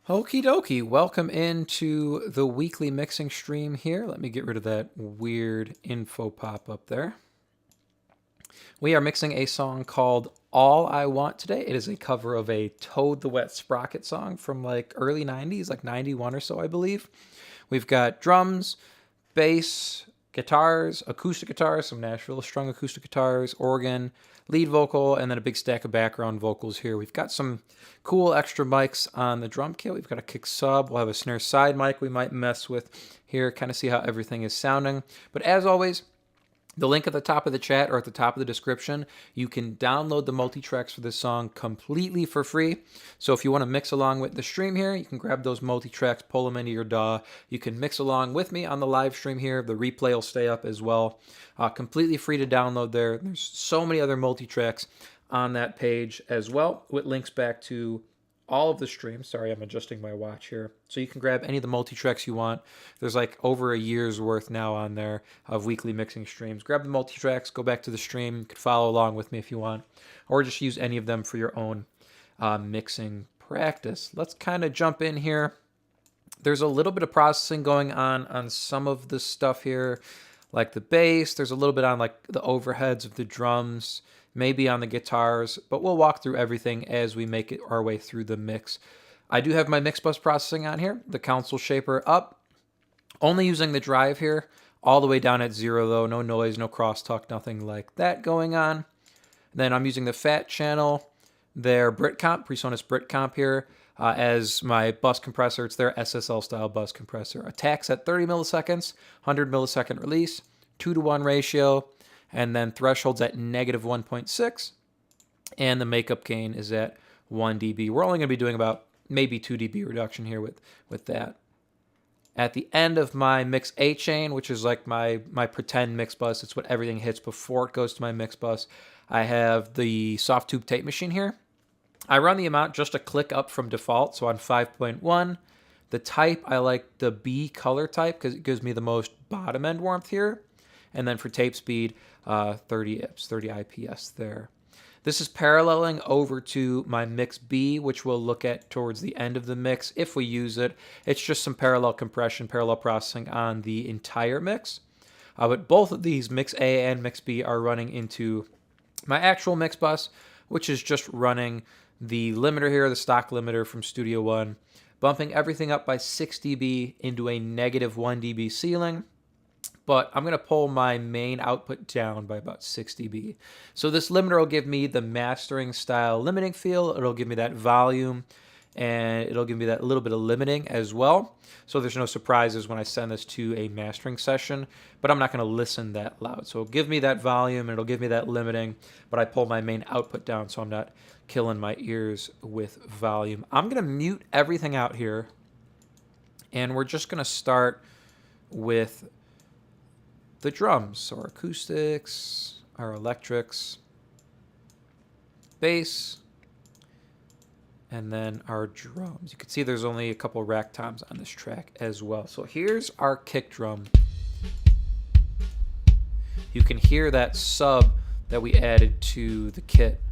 Okie dokie, welcome into the weekly mixing stream here. Let me get rid of that weird info pop up there. We are mixing a song called All I Want today. It is a cover of a Toad the Wet Sprocket song from like early 90s, like 91 or so, I believe. We've got drums, bass, guitars, acoustic guitars, some Nashville strung acoustic guitars, organ, lead vocal, and then a big stack of background vocals here. We've got some cool extra mics on the drum kit. We've got a kick sub. We'll have a snare side mic we might mess with here, kind of see how everything is sounding. But as always, the link at the top of the chat or at the top of the description, you can download the multi-tracks for this song completely for free. So if you want to mix along with the stream here, you can grab those multi-tracks, pull them into your DAW. You can mix along with me on the live stream here. The replay will stay up as well. Completely free to download there. There's so many other multi-tracks on that page as well, with links back to all of the streams. Sorry, I'm adjusting my watch here. So you can grab any of the multi-tracks you want. There's like over a year's worth now on there of weekly mixing streams. Grab the multi-tracks, go back to the stream. You can follow along with me if you want, or just use any of them for your own mixing practice. Let's kind of jump in here. There's a little bit of processing going on some of the stuff here, like the bass. There's a little bit on like the overheads of the drums, maybe on the guitars, but we'll walk through everything as we make it our way through the mix. I do have my mix bus processing on here, the console shaper up, only using the drive here, all the way down at 0 though, no noise, no crosstalk, nothing like that going on. Then I'm using the fat channel, their Britcomp, PreSonus Britcomp here, as my bus compressor. It's their SSL style bus compressor. Attacks at 30 milliseconds, 100 millisecond release, 2-to-1 ratio, and then thresholds at negative 1.6, and the makeup gain is at 1 dB. We're only going to be doing about maybe 2 dB reduction here with that. At the end of my mix A chain, which is like my pretend mix bus, it's what everything hits before it goes to my mix bus, I have the soft tube tape machine here. I run the amount just a click up from default, so on 5.1. The type, I like the B color type because it gives me the most bottom end warmth here. And then for tape speed, 30 IPS, 30 IPS there. This is paralleling over to my mix B, which we'll look at towards the end of the mix if we use it. It's just some parallel compression, parallel processing on the entire mix. But both of these, mix A and mix B, are running into my actual mix bus, which is just running the limiter here, the stock limiter from Studio One, bumping everything up by 6 dB into a negative 1 dB ceiling. But I'm going to pull my main output down by about 6 dB. So this limiter will give me the mastering style limiting feel. It'll give me that volume, and it'll give me that little bit of limiting as well. So there's no surprises when I send this to a mastering session, but I'm not going to listen that loud. So it'll give me that volume, and it'll give me that limiting, but I pull my main output down so I'm not killing my ears with volume. I'm going to mute everything out here, and we're just going to start with the drums, so our acoustics, our electrics, bass, and then our drums. You can see there's only a couple rack toms on this track as well. So here's our kick drum. You can hear that sub that we added to the kit.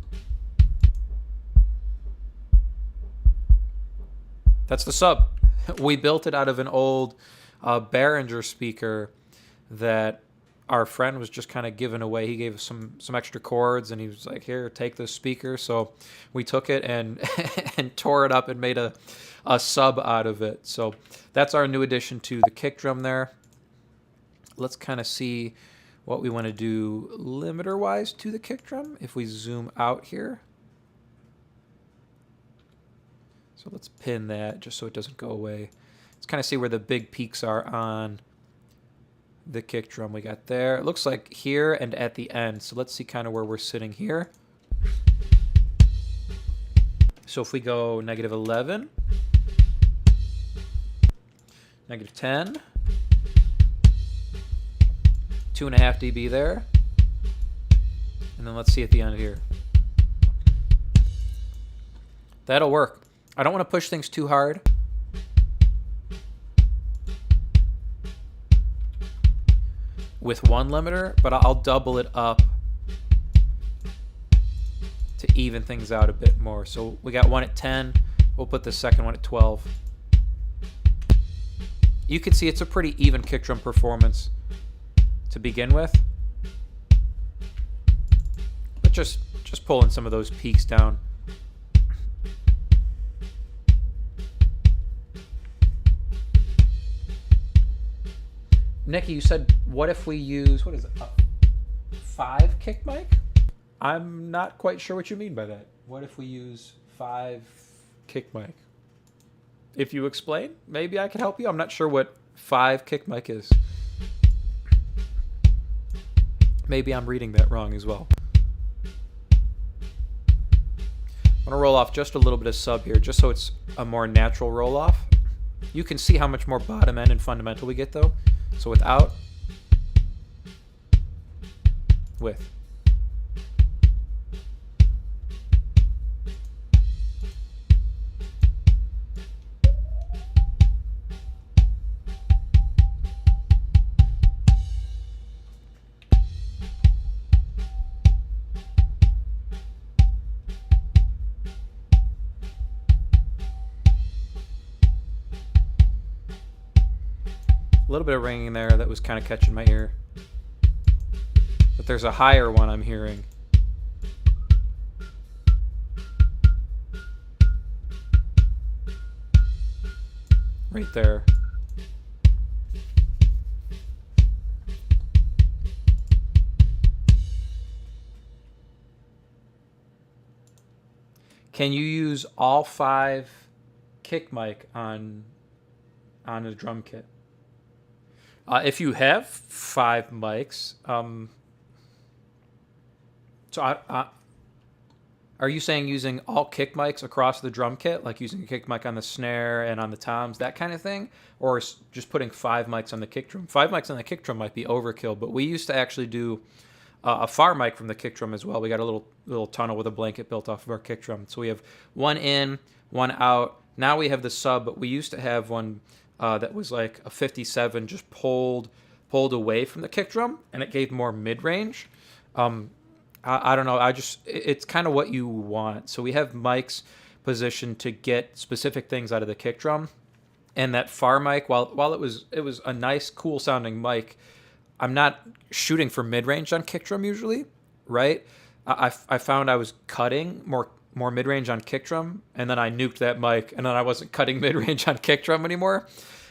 That's the sub. We built it out of an old Behringer speaker that our friend was just kind of giving away. He gave us some extra cords, and he was like, here, take this speaker. So we took it and and tore it up and made a sub out of it. So that's our new addition to the kick drum there. Let's kind of see what we want to do limiter-wise to the kick drum if we zoom out here. So let's pin that just so it doesn't go away. Let's kind of see where the big peaks are on the kick drum we got there. It looks like here and at the end. So let's see kind of where we're sitting here. So if we go negative 11, negative 10, 2.5 dB there. And then let's see at the end here. That'll work. I don't want to push things too hard. With one limiter, but I'll double it up to even things out a bit more. So we got one at 10, We'll put the second one at 12. You can see it's a pretty even kick drum performance to begin with. But just pulling some of those peaks down. Nikki, you said, what if we use, what is it, a 5 kick mic? I'm not quite sure what you mean by that. What if we use 5 kick mic? If you explain, maybe I can help you. I'm not sure what 5 kick mic is. Maybe I'm reading that wrong as well. I'm going to roll off just a little bit of sub here, just so it's a more natural roll off. You can see how much more bottom end and fundamental we get though. So without, with. A little bit of ringing there that was kind of catching my ear. But there's a higher one I'm hearing. Right there. Can you use all 5 kick mic on a drum kit? If you have 5 mics, are you saying using all kick mics across the drum kit, like using a kick mic on the snare and on the toms, that kind of thing, or just putting 5 mics on the kick drum? 5 mics on the kick drum might be overkill, but we used to actually do a far mic from the kick drum as well. We got a little tunnel with a blanket built off of our kick drum, so we have one in, one out. Now we have the sub, but we used to have one that was like a 57 just pulled away from the kick drum, and it gave more mid-range. I don't know. It's kind of what you want. So we have mics positioned to get specific things out of the kick drum, and that far mic, while it was a nice, cool sounding mic, I'm not shooting for mid-range on kick drum usually, right? I found I was cutting more mid-range on kick drum, and then I nuked that mic, and then I wasn't cutting mid-range on kick drum anymore.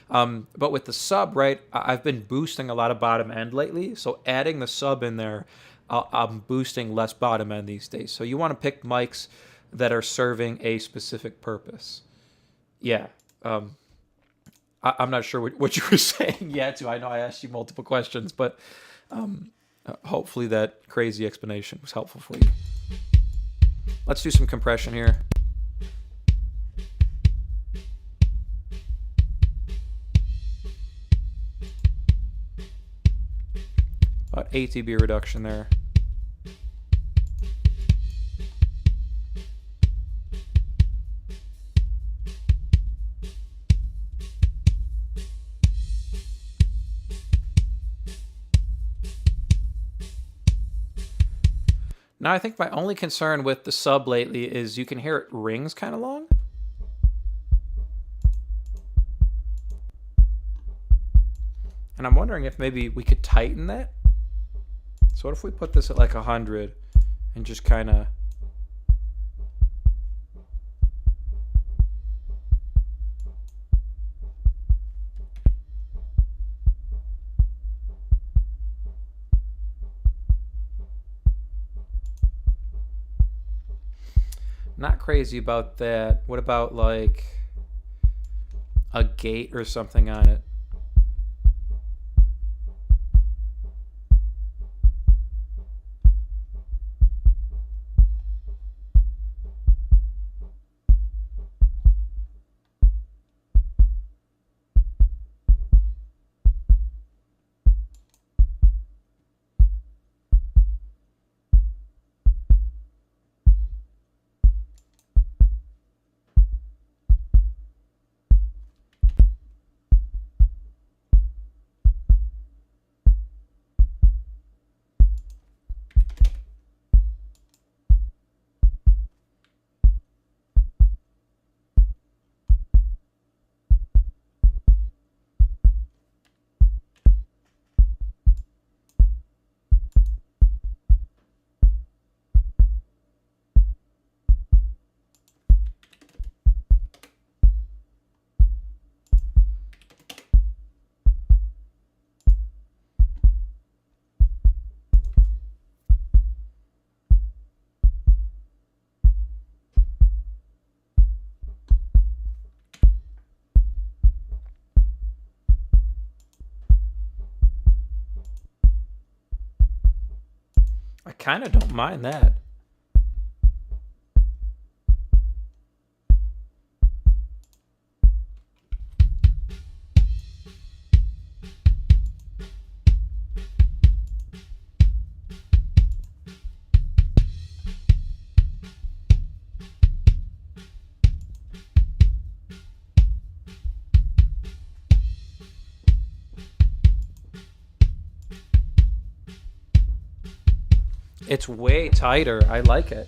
But with the sub, right, I've been boosting a lot of bottom end lately, so adding the sub in there, I'm boosting less bottom end these days. So you want to pick mics that are serving a specific purpose. Yeah. I'm not sure what you were saying yet, too. I know I asked you multiple questions, but hopefully that crazy explanation was helpful for you. Let's do some compression here. About ATB reduction there. Now, I think my only concern with the sub lately is you can hear it rings kind of long. And I'm wondering if maybe we could tighten that. So what if we put this at like 100 and just kind of... Not crazy about that. What about like a gate or something on it? kind of don't mind that. It's way tighter. I like it.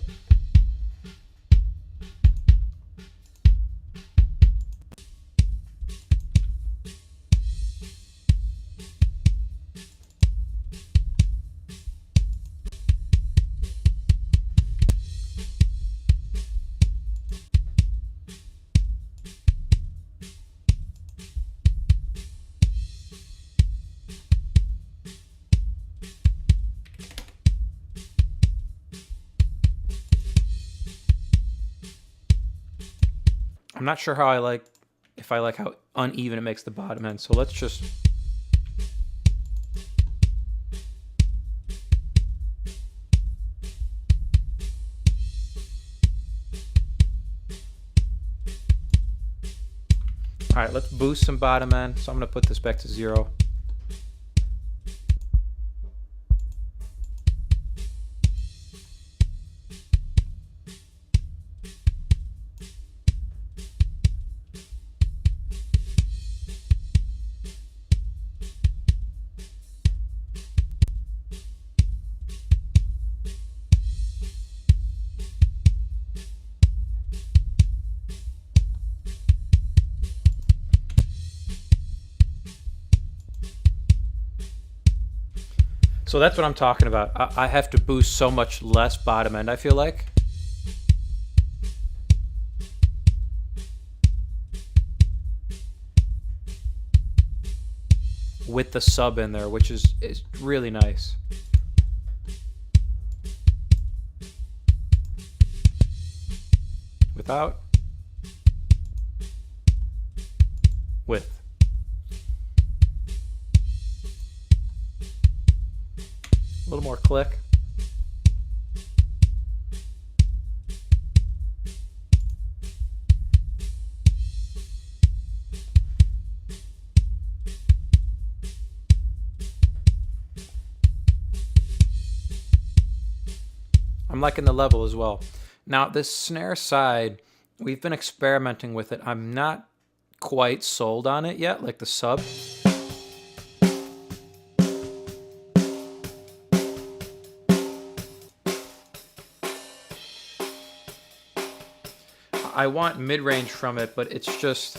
I'm not sure how if I like how uneven it makes the bottom end. So let's just... All right, let's boost some bottom end. So I'm going to put this back to 0. So that's what I'm talking about. I have to boost so much less bottom end, I feel like. With the sub in there, which is really nice. Without. With. A little more click. I'm liking the level as well. Now this snare side, we've been experimenting with it. I'm not quite sold on it yet, like the sub. I want mid-range from it, but it's just,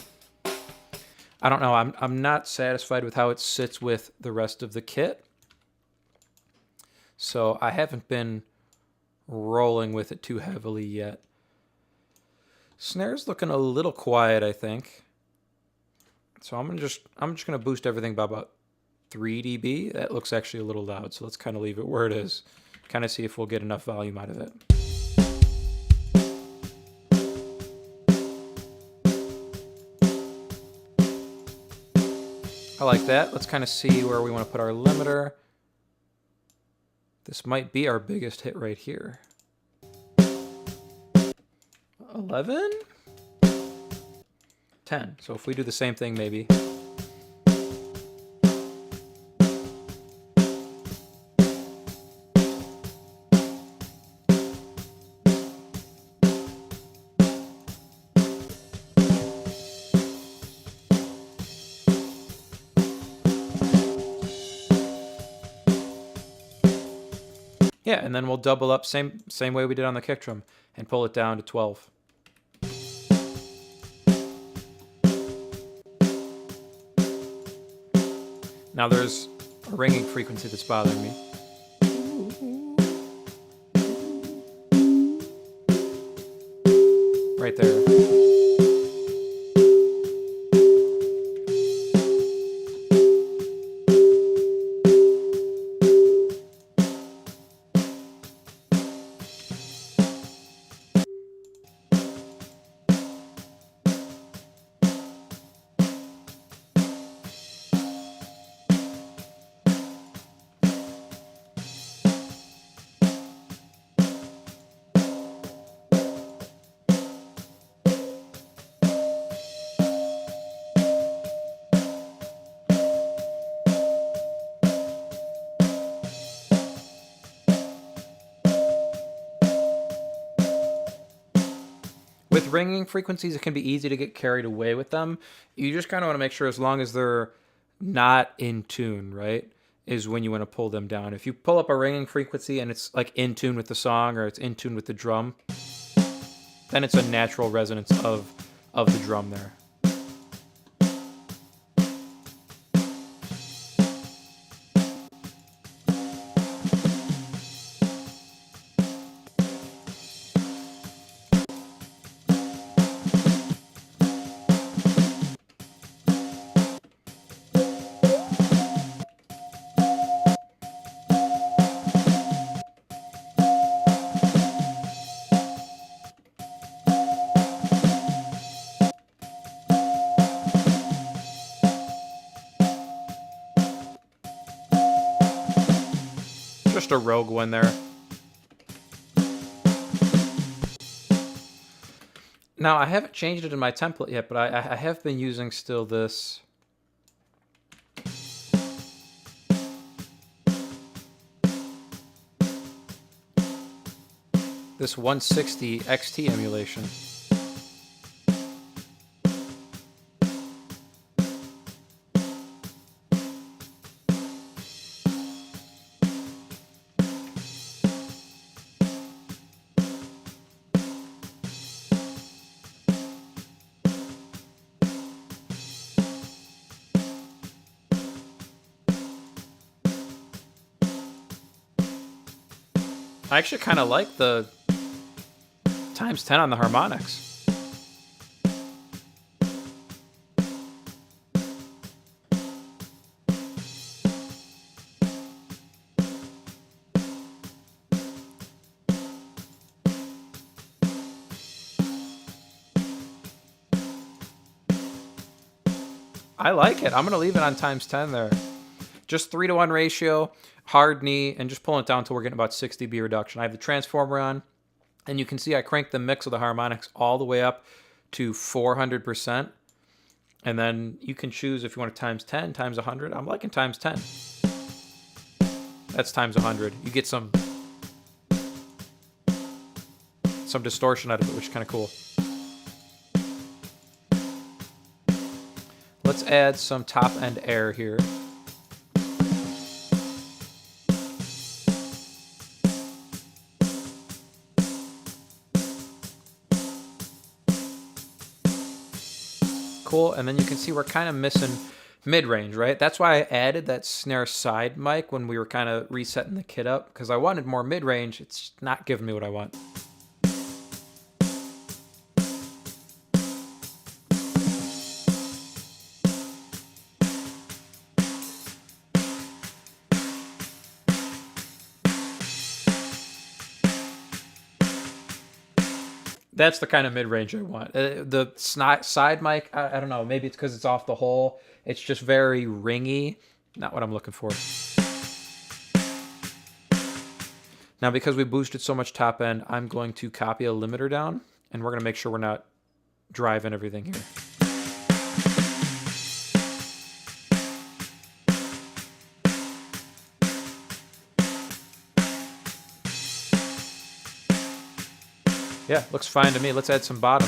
I don't know. I'm not satisfied with how it sits with the rest of the kit. So I haven't been rolling with it too heavily yet. Snare's looking a little quiet, I think. So I'm just gonna boost everything by about 3 dB. That looks actually a little loud, so let's kind of leave it where it is. Kind of see if we'll get enough volume out of it. I like that. Let's kind of see where we want to put our limiter. This might be our biggest hit right here. 11? 10. So if we do the same thing, maybe. Yeah, and then we'll double up, same way we did on the kick drum, and pull it down to 12. Now there's a ringing frequency that's bothering me. Right there. With ringing frequencies, it can be easy to get carried away with them. You just kind of want to make sure, as long as they're not in tune, right, is when you want to pull them down. If you pull up a ringing frequency and it's like in tune with the song or it's in tune with the drum, then it's a natural resonance of the drum there. Just a rogue one there. Now, I haven't changed it in my template yet, but I have been using still this. This 160 XT emulation. I actually kind of like the ×10 on the harmonics. I like it. I'm going to leave it on ×10 there. Just 3-to-1 ratio, hard knee, and just pulling it down until we're getting about 60 dB reduction. I have the transformer on, and you can see I cranked the mix of the harmonics all the way up to 400%. And then you can choose if you want to ×10, ×100. I'm liking ×10. That's ×100. You get some distortion out of it, which is kind of cool. Let's add some top-end air here. Cool, and then you can see we're kind of missing mid-range, right? That's why I added that snare side mic when we were kind of resetting the kit up, because I wanted more mid-range. It's not giving me what I want. That's the kind of mid-range I want. The side mic, I don't know, maybe it's because it's off the hole. It's just very ringy. Not what I'm looking for. Now, because we boosted so much top end, I'm going to copy a limiter down, and we're going to make sure we're not driving everything here. Yeah, looks fine to me. Let's add some bottom.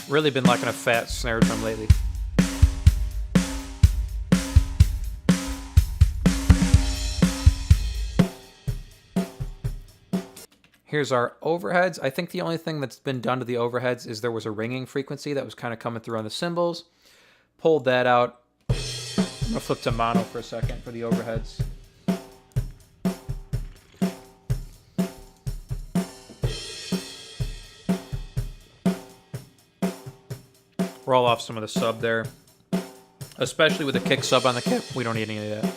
Really been liking a fat snare drum lately. Here's our overheads. I think the only thing that's been done to the overheads is there was a ringing frequency that was kind of coming through on the cymbals. Pulled that out. I'm gonna flip to mono for a second for the overheads. Roll off some of the sub there. Especially with a kick sub on the kit, we don't need any of that.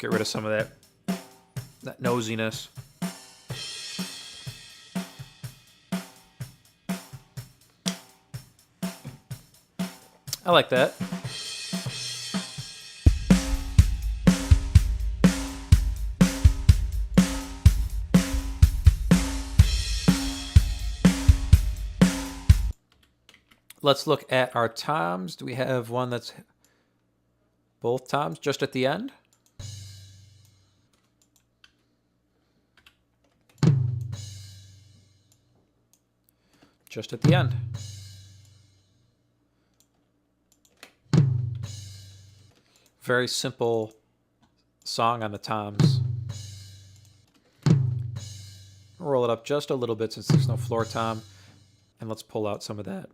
Get rid of some of that nosiness. I like that. Let's look at our toms. Do we have one that's both toms just at the end? Just at the end. Very simple song on the toms. Roll it up just a little bit since there's no floor tom, and let's pull out some of that.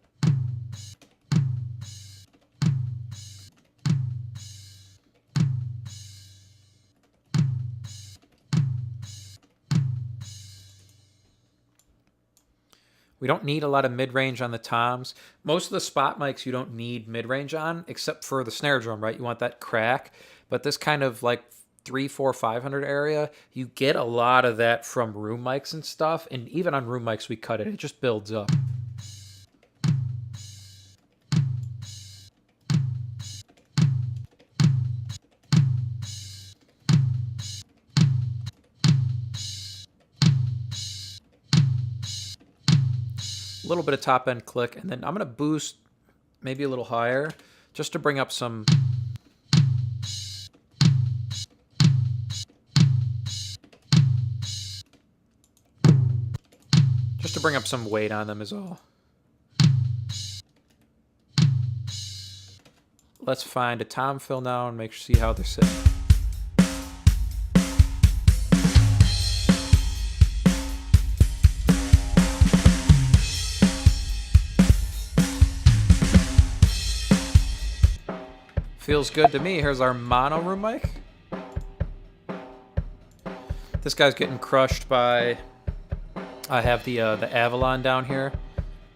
We don't need a lot of mid-range on the toms. Most of the spot mics you don't need mid-range on, except for the snare drum, right? You want that crack. But this kind of like 3, 4, 500 area, you get a lot of that from room mics and stuff. And even on room mics, we cut it. It just builds up. A little bit of top end click, and then I'm going to boost maybe a little higher just to bring up some weight on them is all. Let's find a tom fill now and see how they're sitting. Feels good to me. Here's our mono room mic. This guy's getting crushed by, I have the Avalon down here.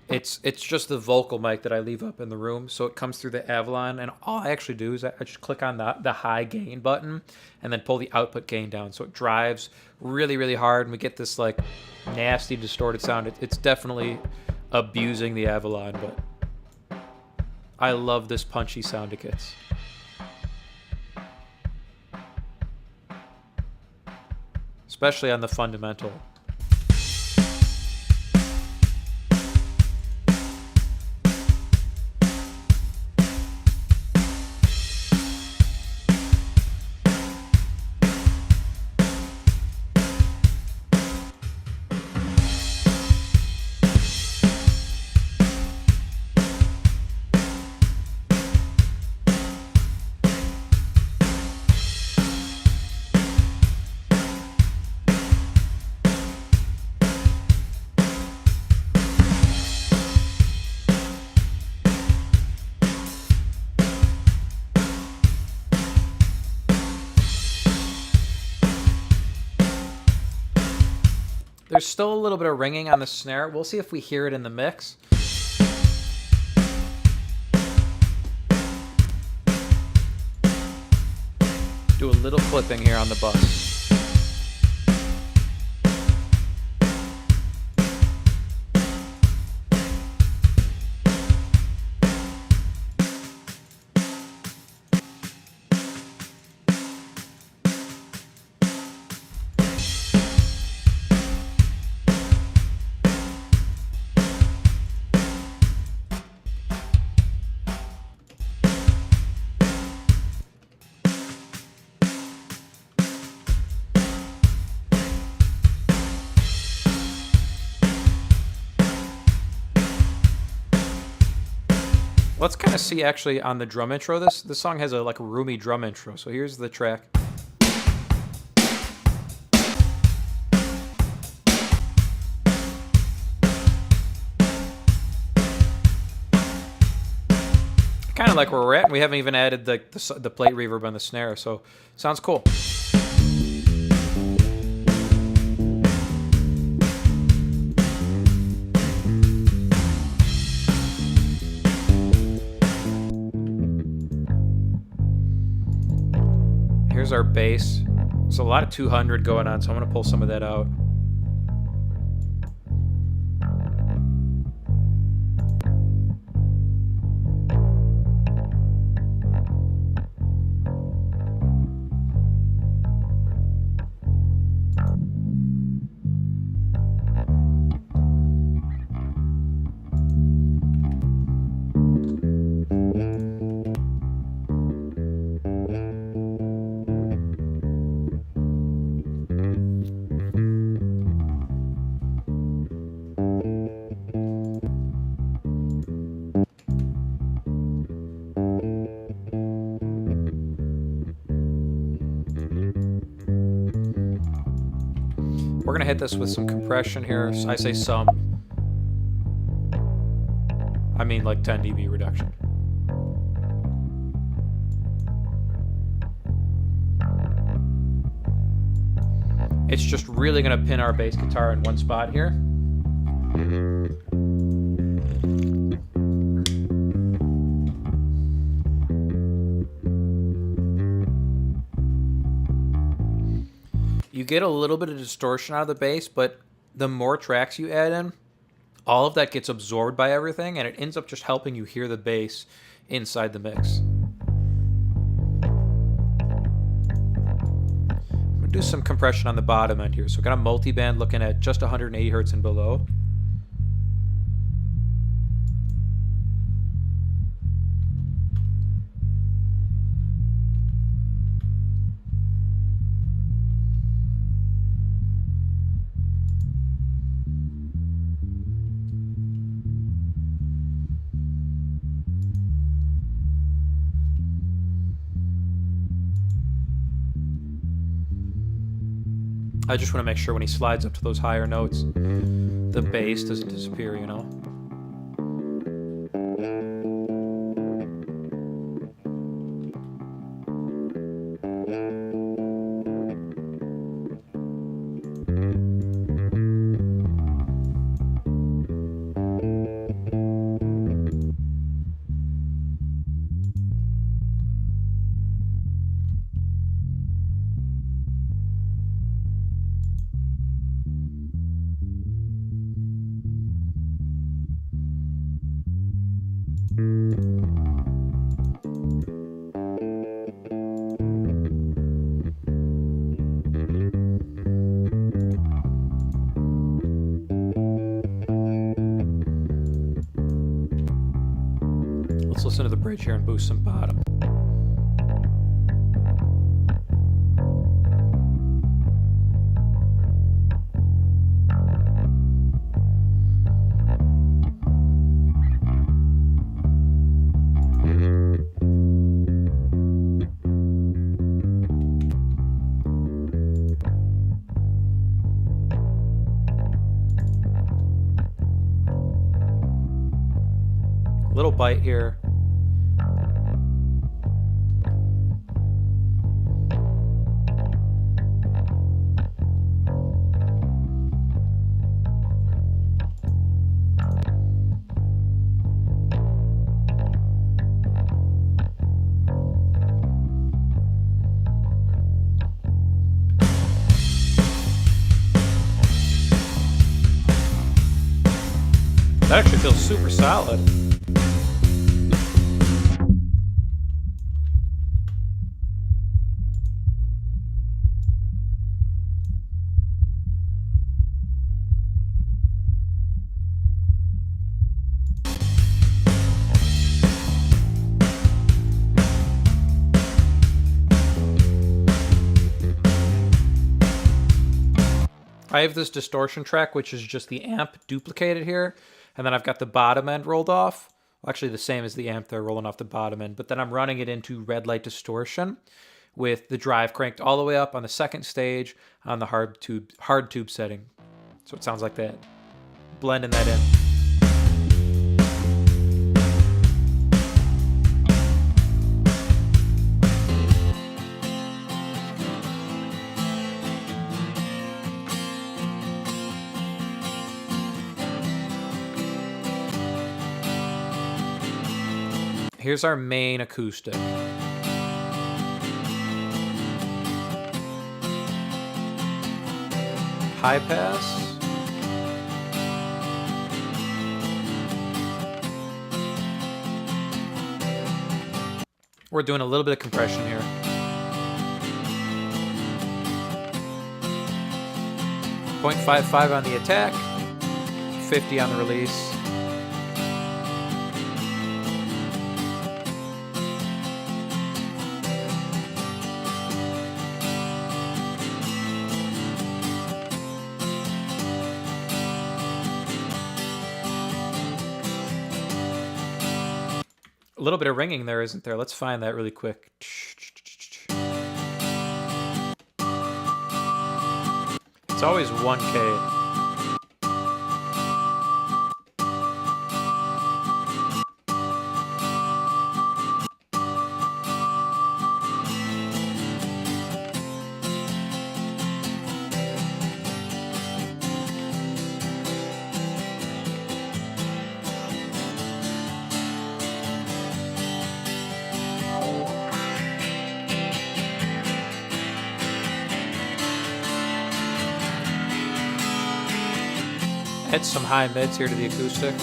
It's just the vocal mic that I leave up in the room, so it comes through the Avalon, and all I actually do is I just click on the high gain button and then pull the output gain down, so it drives really, really hard, and we get this like nasty distorted sound. It's definitely abusing the Avalon, but I love this punchy sound it gets. Especially on the fundamental. There's still a little bit of ringing on the snare. We'll see if we hear it in the mix. Do a little clipping here on the bus. Let's kind of see actually on the drum intro. This song has a like a roomy drum intro. So here's the track. Kind of like where we're at. We haven't even added the plate reverb on the snare, so sounds cool. Here's our bass. There's a lot of 200 going on, so I'm going to pull some of that out. We're going to hit this with some compression here. I say some. I mean like 10 dB reduction. It's just really going to pin our bass guitar in one spot here. You get a little bit of distortion out of the bass, but the more tracks you add in, all of that gets absorbed by everything, and it ends up just helping you hear the bass inside the mix. Do some compression on the bottom end here. So got a multi-band looking at just 180 hertz and below. I just want to make sure when he slides up to those higher notes, the bass doesn't disappear, you know? Let's listen to the bridge here and boost some bottom. Little bite here. That actually feels super solid. I have this distortion track, which is just the amp duplicated here, and then I've got the bottom end rolled off. Well, actually the same as the amp there, rolling off the bottom end, but then I'm running it into red light distortion with the drive cranked all the way up on the second stage on the hard tube setting. So it sounds like that. Blending that in. Here's our main acoustic. High pass. We're doing a little bit of compression here. .55 on the attack, 50 on the release. A little bit of ringing there, isn't there? Let's find that really quick. It's It's always 1K. Add some high mids here to the acoustic.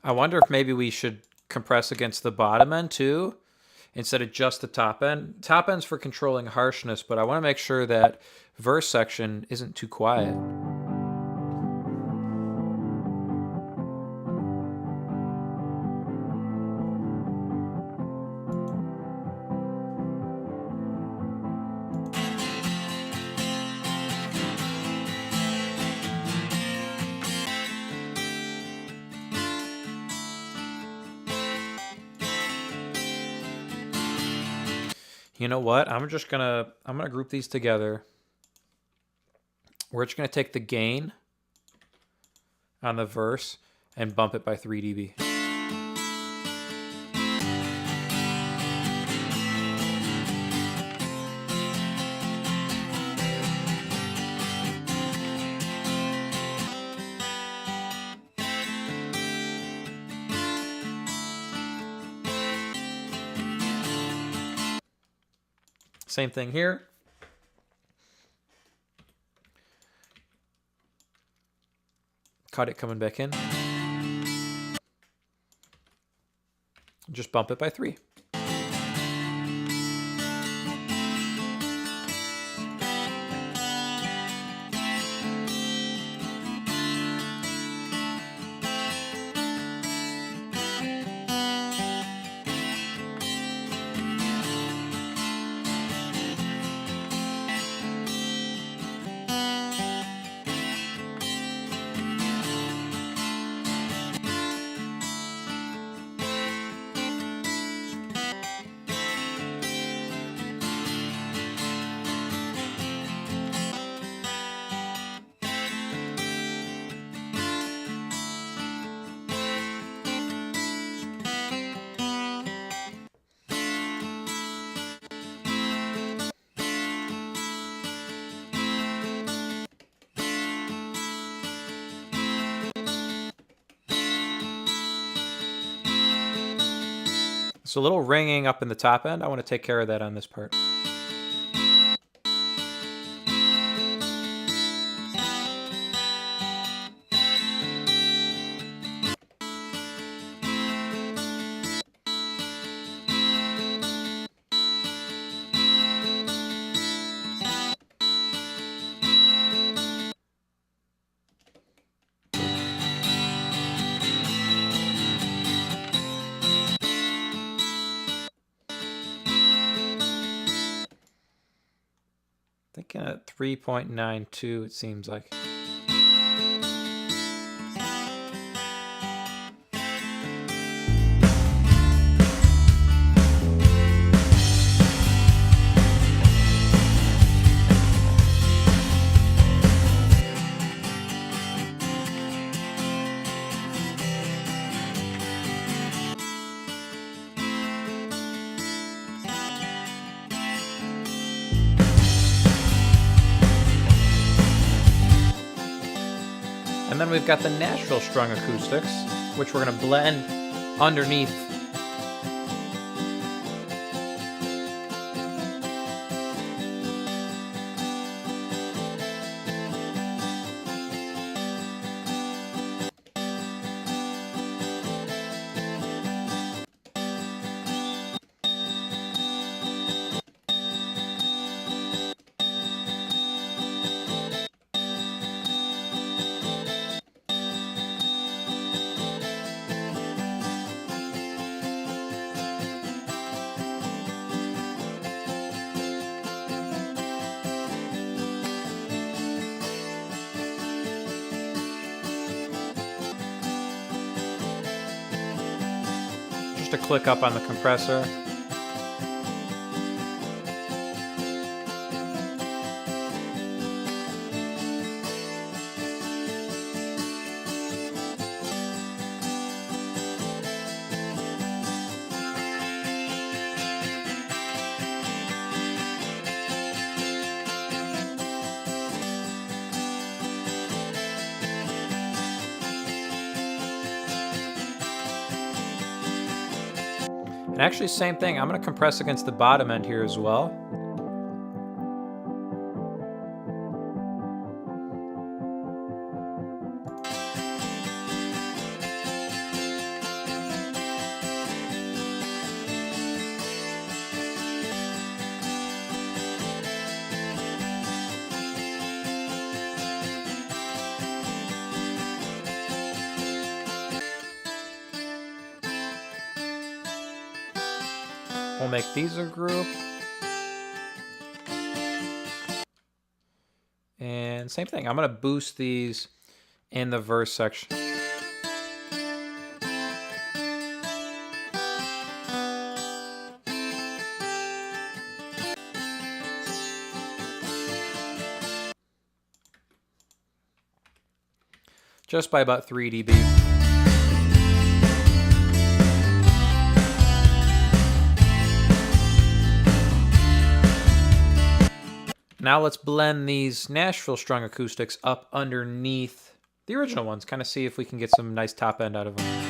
I wonder if maybe we should compress against the bottom end too, instead of just the top end. Top end's for controlling harshness, but I want to make sure that verse section isn't too quiet. You know what? I'm gonna group these together. We're just gonna take the gain on the verse and bump it by 3 dB. Same thing here. Cut it coming back in. Just bump it by 3. So a little ringing up in the top end. I want to take care of that on this part. Thinking at 3.92, it seems like. then we've got the Nashville strung acoustics, which we're going to blend underneath. Just a click up on the compressor. And actually, same thing. I'm going to compress against the bottom end here as well. We'll make these a group. And same thing, I'm gonna boost these in the verse section. Just by about 3 dB. Now let's blend these Nashville strung acoustics up underneath the original ones, kind of see if we can get some nice top end out of them.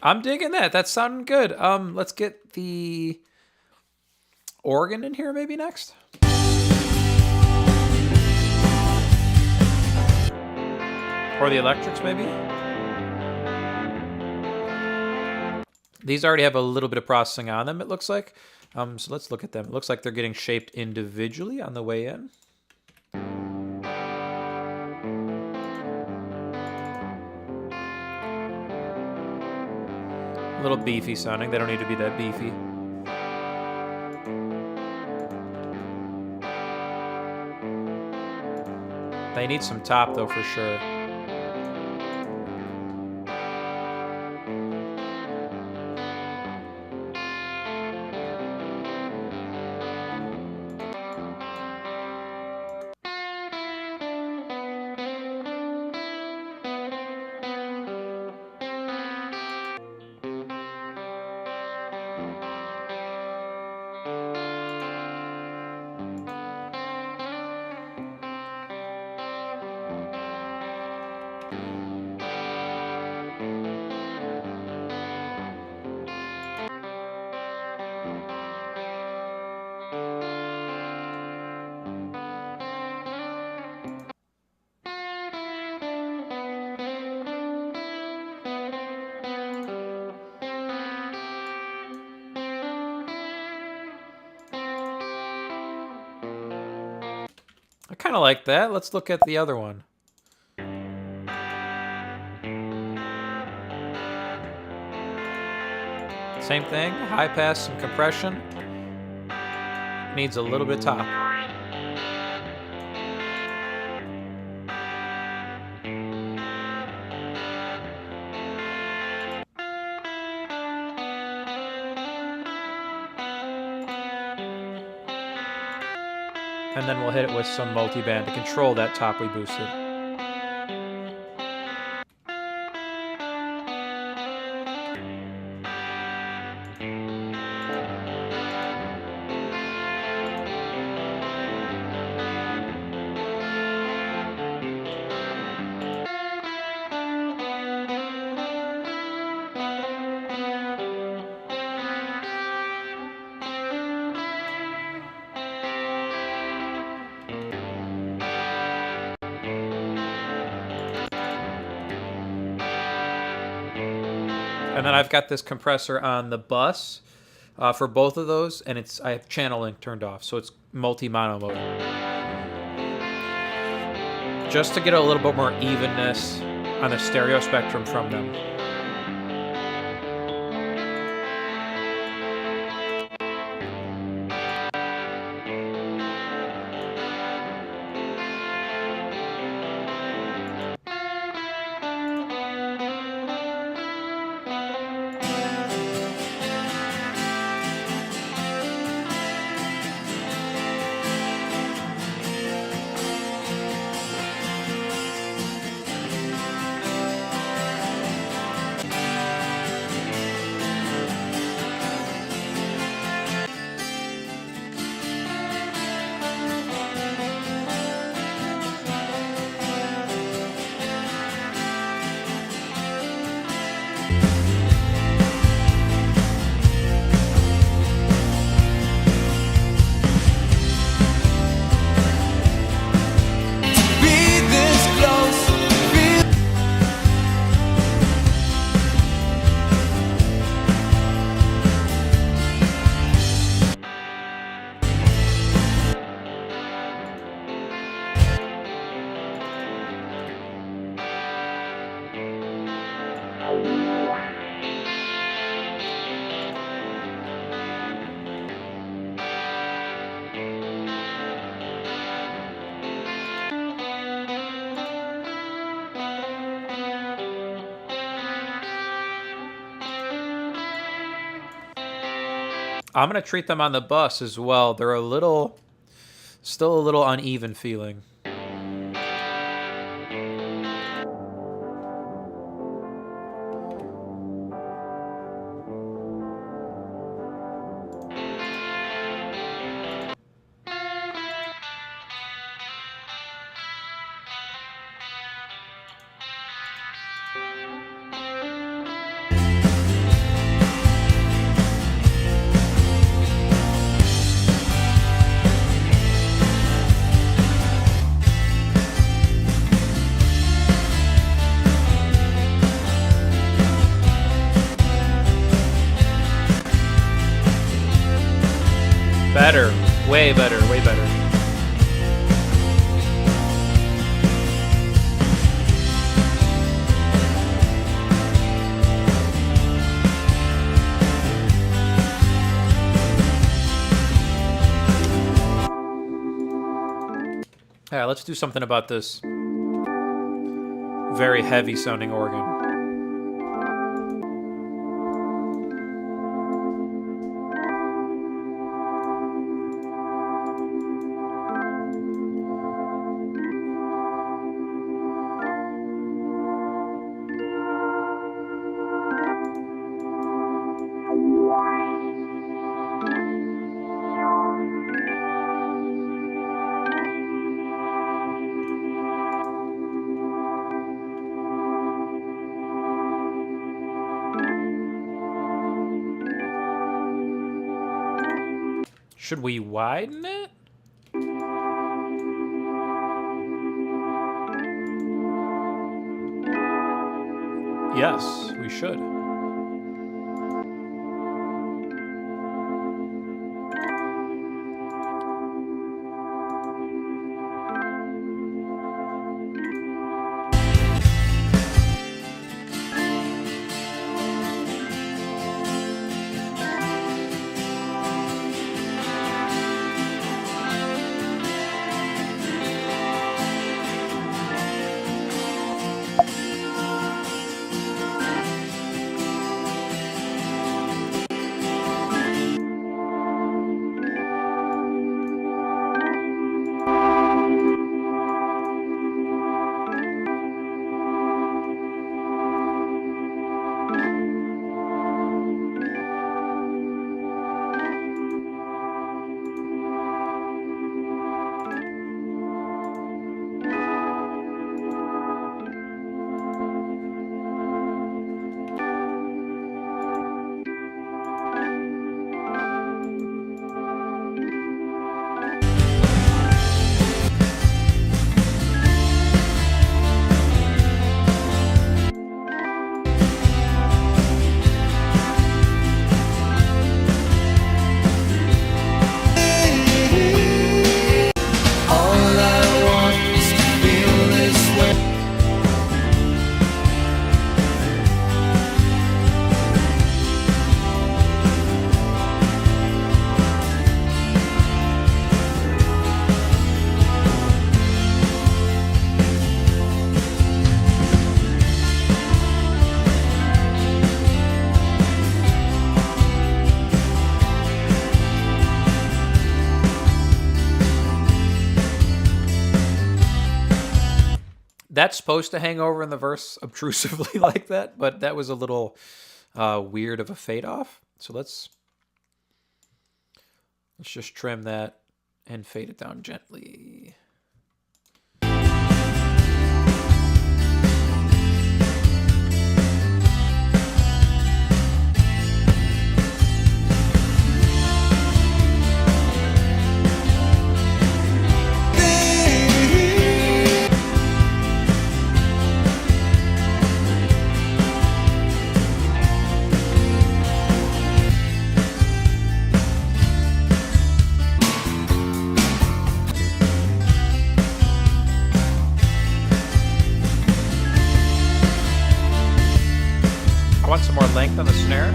I'm digging that. That's sounding good. Let's get the organ in here maybe next. Or the electrics maybe. These already have a little bit of processing on them, it looks like. So let's look at them. It looks like they're getting shaped individually on the way in. A little beefy sounding. They don't need to be that beefy. They need some top though for sure. I kind of like that. Let's look at the other one. Same thing, high pass and compression. Needs a little bit of top. And then we'll hit it with some multiband to control that top we boosted. And then I've got this compressor on the bus for both of those, and I have channel link turned off, so it's multi-mono mode. Just to get a little bit more evenness on the stereo spectrum from them. I'm going to treat them on the bus as well. They're still a little uneven feeling. Better. Way better. Way better. Alright, let's do something about this very heavy sounding organ. Should we widen it? Yes, we should. That's supposed to hang over in the verse obtrusively like that, but that was a little weird of a fade off. So let's just trim that and fade it down gently. I want some more length on the snare.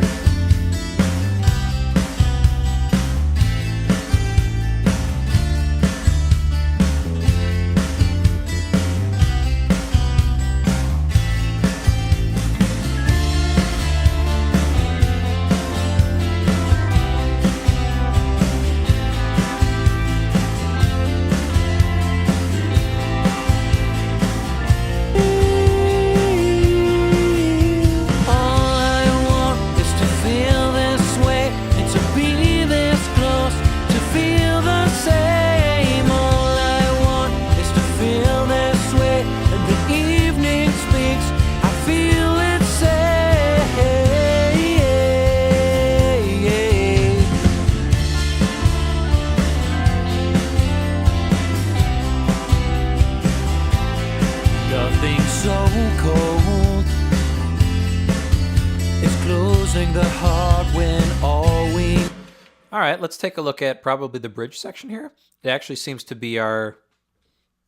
All right, let's take a look at probably the bridge section here. It actually seems to be our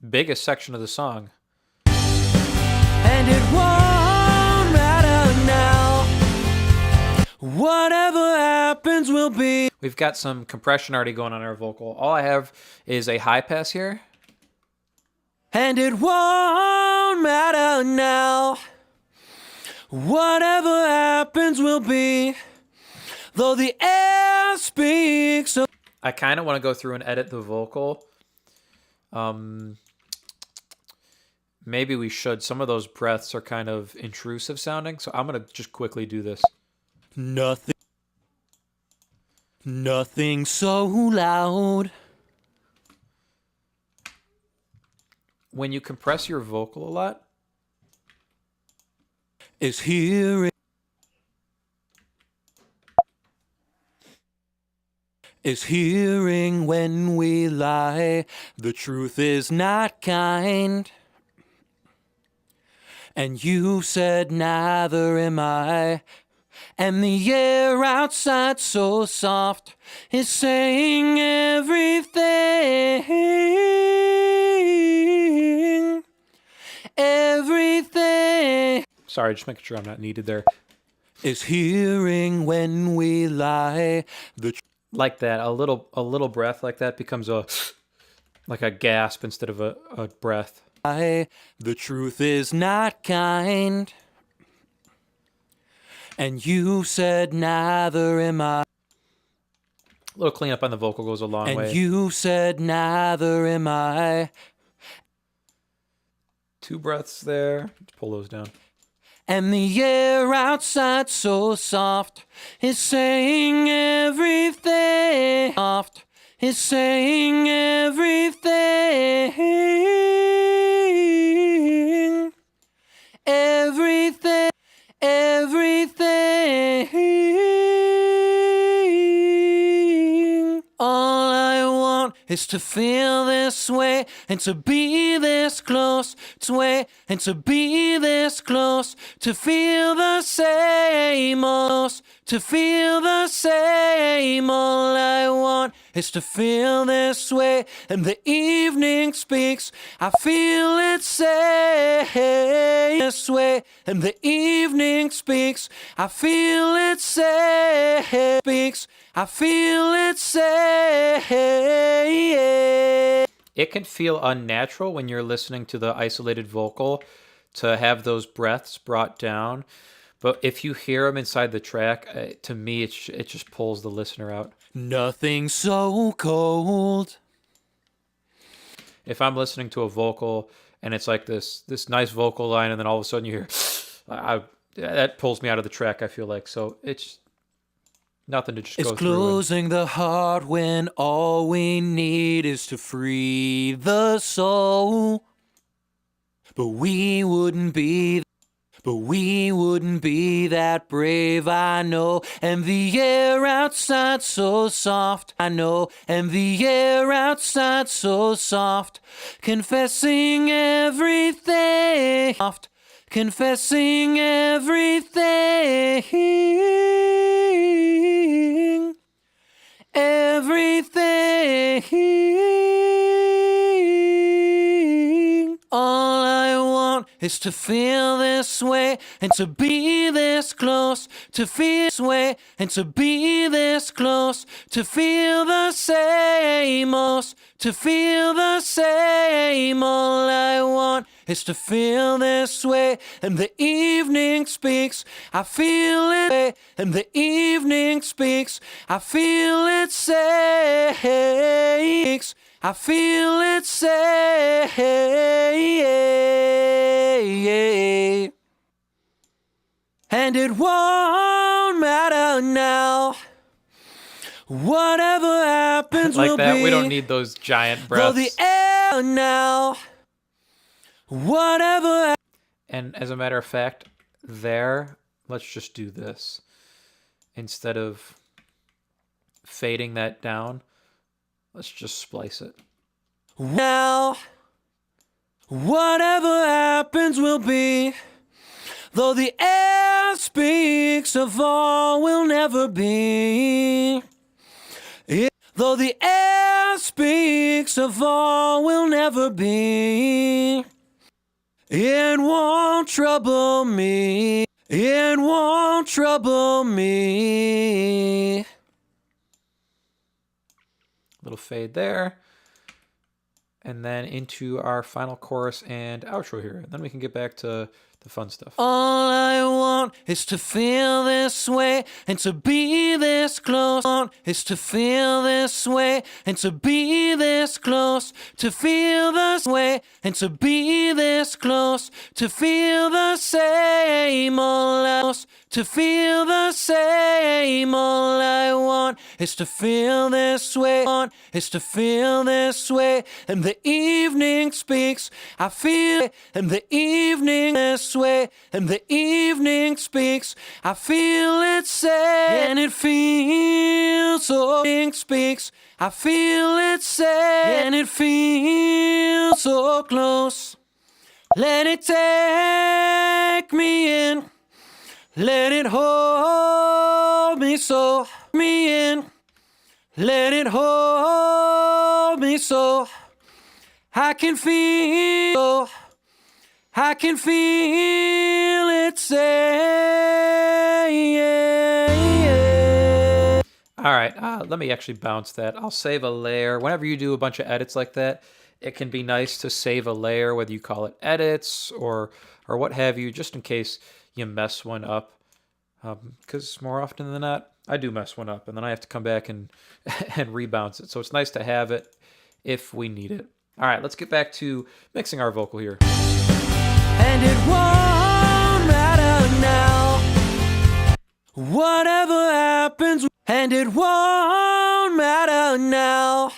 biggest section of the song. And it won't matter now. Whatever happens will be. We've got some compression already going on our vocal. All I have is a high pass here. And it won't matter now. Whatever happens will be. Though the air speaks. I kind of want to go through and edit the vocal. Maybe we should. Some of those breaths are kind of intrusive sounding, so I'm going to just quickly do this. Nothing so loud. When you compress your vocal a lot, is hearing. is hearing when we lie. The truth is not kind. And you said neither am I. And the air outside so soft is saying everything. Everything. Sorry, just making sure I'm not needed there. Is hearing when we lie. Like that, a little breath like that becomes like a gasp instead of a breath. The truth is not kind. And you said neither am I. A little cleanup on the vocal goes a long way. And you said neither am I. 2 breaths there. Let's pull those down. And the air outside so soft is saying everything. Soft is saying everything. Everything. Everything. All I want is to feel this way and to be this close to way and to be this close to feel the same. To feel the same. All I want is to feel this way, and the evening speaks. I feel it say this way, and the evening speaks. I feel it say speaks. I feel it say. It can feel unnatural when you're listening to the isolated vocal to have those breaths brought down. But if you hear them inside the track, to me, it just pulls the listener out. Nothing so cold. If I'm listening to a vocal and it's like this nice vocal line, and then all of a sudden you hear, that pulls me out of the track, I feel like. So it's nothing to just go through. It's closing the heart when all we need is to free the soul. But we wouldn't be that brave, I know. And the air outside so soft, I know. And the air outside so soft, confessing everything. Confessing everything. Everything. All I want is to feel this way and to be this close, to feel this way and to be this close, to feel the same, to feel the same. All I want is to feel this way, and the evening speaks. I feel it, and the evening speaks. I feel it say. I feel it say. And it won't matter now. Whatever happens like will that, be. We don't need those giant breaths. The air now. Whatever. And as a matter of fact, let's just do this. Instead of fading that down, let's just splice it. Now, whatever happens will be. Though the air speaks of all will never be. Though the air speaks of all will never be. It won't trouble me. It won't trouble me. Little fade there. And then into our final chorus and outro here. Then we can get back to the fun stuff. All I want is to feel this way and to be this close. Is to feel this way and to be this close. To feel this way and to be this close. To feel the same. All else. To feel the same. All I want is to feel this way. Is to feel this way. And the evening speaks. I feel it. And the evening this this way, and the evening speaks. I feel it say, and it feels so. Speaks. I feel it say, and it feels so close. Let it take me in. Let it hold me so. Me in. Let it hold me so. I can feel. I can feel it say. All right, let me actually bounce that. I'll save a layer. Whenever you do a bunch of edits like that, it can be nice to save a layer, whether you call it edits or what have you, just in case you mess one up. Because more often than not, I do mess one up, and then I have to come back and and rebounce it. So it's nice to have it if we need it. All right, let's get back to mixing our vocal here. And it won't matter now, whatever happens. And it won't matter now,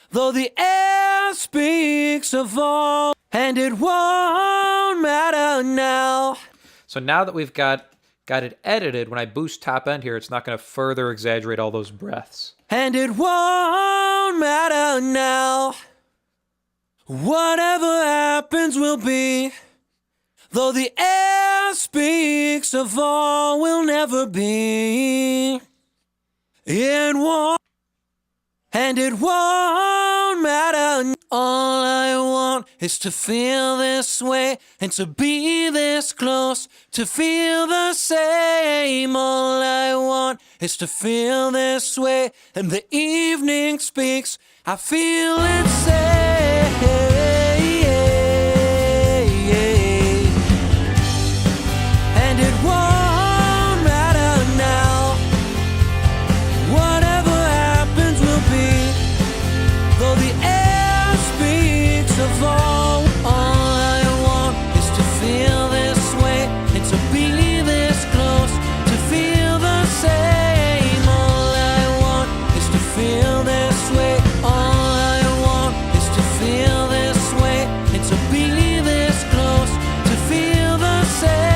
though the air speaks of all. And it won't matter now. So now that we've got it edited, when I boost top end here, it's not going to further exaggerate all those breaths. And it won't matter now, whatever happens will be, though the air speaks of all will never be. It won't, and it won't matter. All I want is to feel this way and to be this close, to feel the same. All I want is to feel this way, and the evening speaks. I feel it say. And it won't matter now, whatever happens will be, though the air speaks of all. All I want is to feel this way and to be this close, to feel the same. All I want is to feel this way. All I want is to feel this way and to be this close, to feel the same.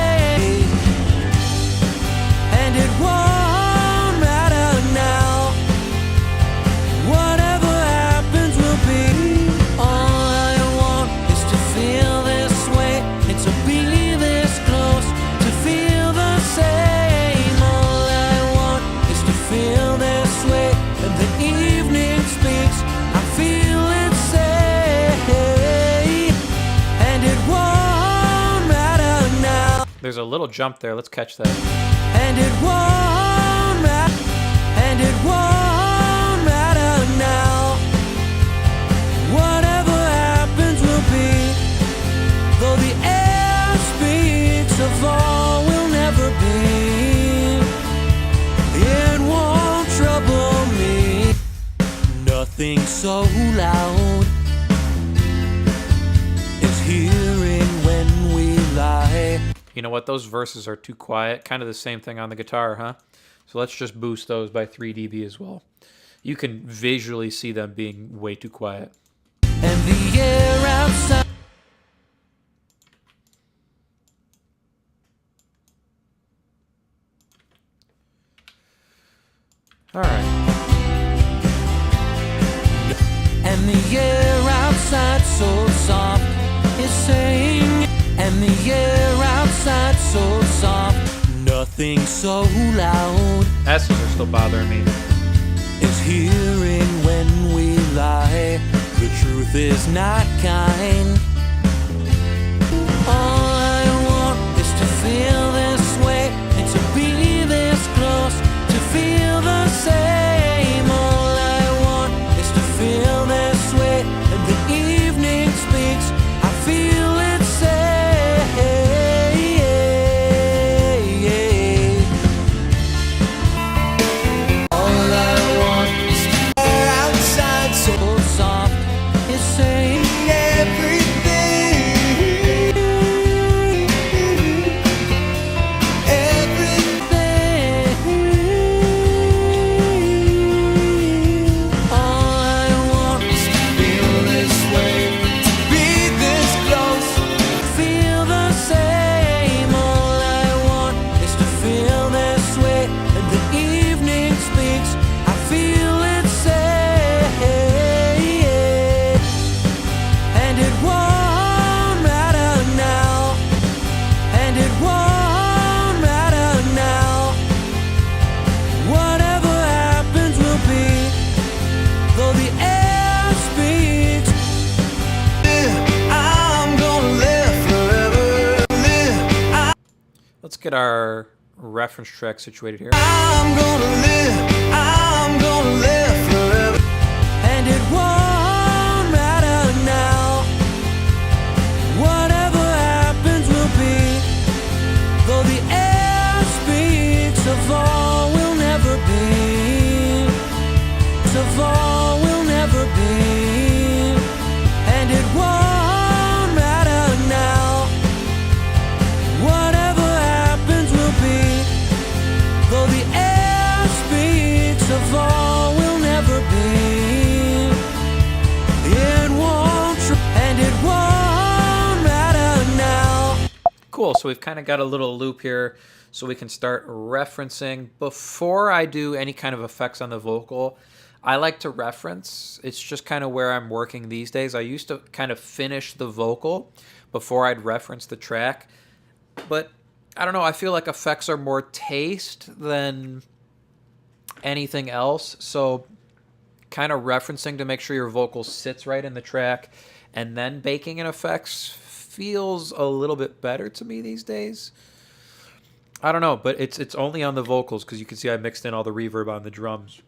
And it won't matter now, whatever happens will be. All I want is to feel this way and to be this close, to feel the same. All I want is to feel this way, and the evening speaks. I feel it say, and it won't matter now. There's a little jump there. Let's catch that. And it won't matter, and it won't matter now, whatever happens will be, though the air speaks of all will never be. It won't trouble me, nothing so loud as hearing when we lie. You know what? Those verses are too quiet. Kind of the same thing on the guitar, huh? So let's just boost those by 3 dB as well. You can visually see them being way too quiet. And the air outside. All right. And the air outside so soft is saying, and the air outside so soft, nothing so loud S's are still bothering me. is hearing when we lie. The truth is not kind. All I want is to feel this way and to be this close, to feel the same. All I want is to feel this way, and the evening speaks. I feel it say. All I want is to be outside so soft. It's saying every get our reference track situated here. I'm gonna live forever. And it won't matter now. Whatever happens will be. Though the air speaks of all will never be. Of all will never be. And it won't matter now. Whatever happens will be. Though the air speaks of all will never be. It won't and it won't matter now. Cool, so we've kind of got a little loop here so we can start referencing. Before I do any kind of effects on the vocal, I like to reference. It's just kind of where I'm working these days. I used to kind of finish the vocal before I'd reference the track. But I don't know, I feel like effects are more taste than anything else. So kind of referencing to make sure your vocal sits right in the track and then baking in effects feels a little bit better to me these days. I don't know, but it's only on the vocals because you can see I mixed in all the reverb on the drums.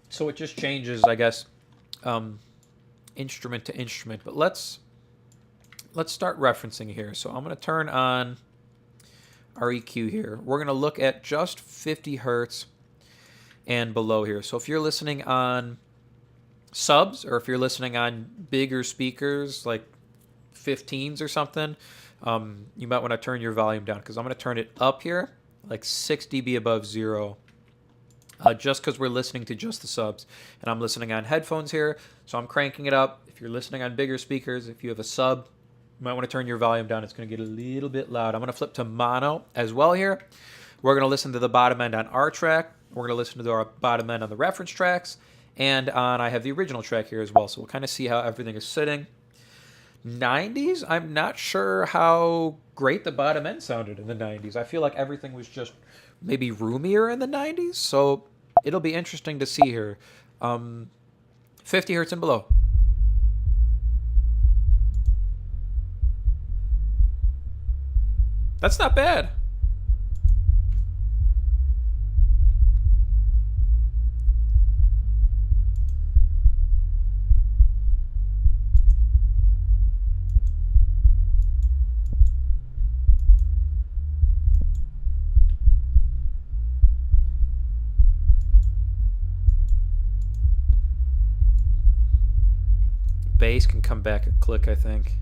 So it just changes, I guess, instrument to instrument. But let's start referencing here. So I'm going to turn on our EQ here. We're going to look at just 50 hertz and below here. So if you're listening on subs or if you're listening on bigger speakers like 15s or something, you might want to turn your volume down because I'm going to turn it up here, like 6 dB above zero. Just because we're listening to just the subs. And I'm listening on headphones here, so I'm cranking it up. If you're listening on bigger speakers, if you have a sub, you might want to turn your volume down. It's going to get a little bit loud. I'm going to flip to mono as well here. We're going to listen to the bottom end on our track. We're going to listen to our bottom end on the reference tracks. And I have the original track here as well, so we'll kind of see how everything is sitting. 90s, I'm not sure how great the bottom end sounded in the 90s. I feel like everything was just maybe roomier in the 90s, so it'll be interesting to see here. 50 hertz and below. That's not bad. Bass can come back a click, I think.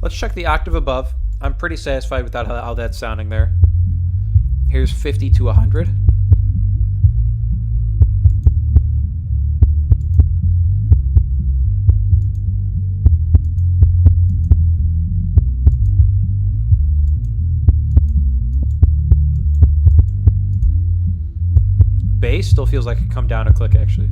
Let's check the octave above. I'm pretty satisfied with how that's sounding there. Here's 50 to 100. Bass still feels like it could come down a click, actually.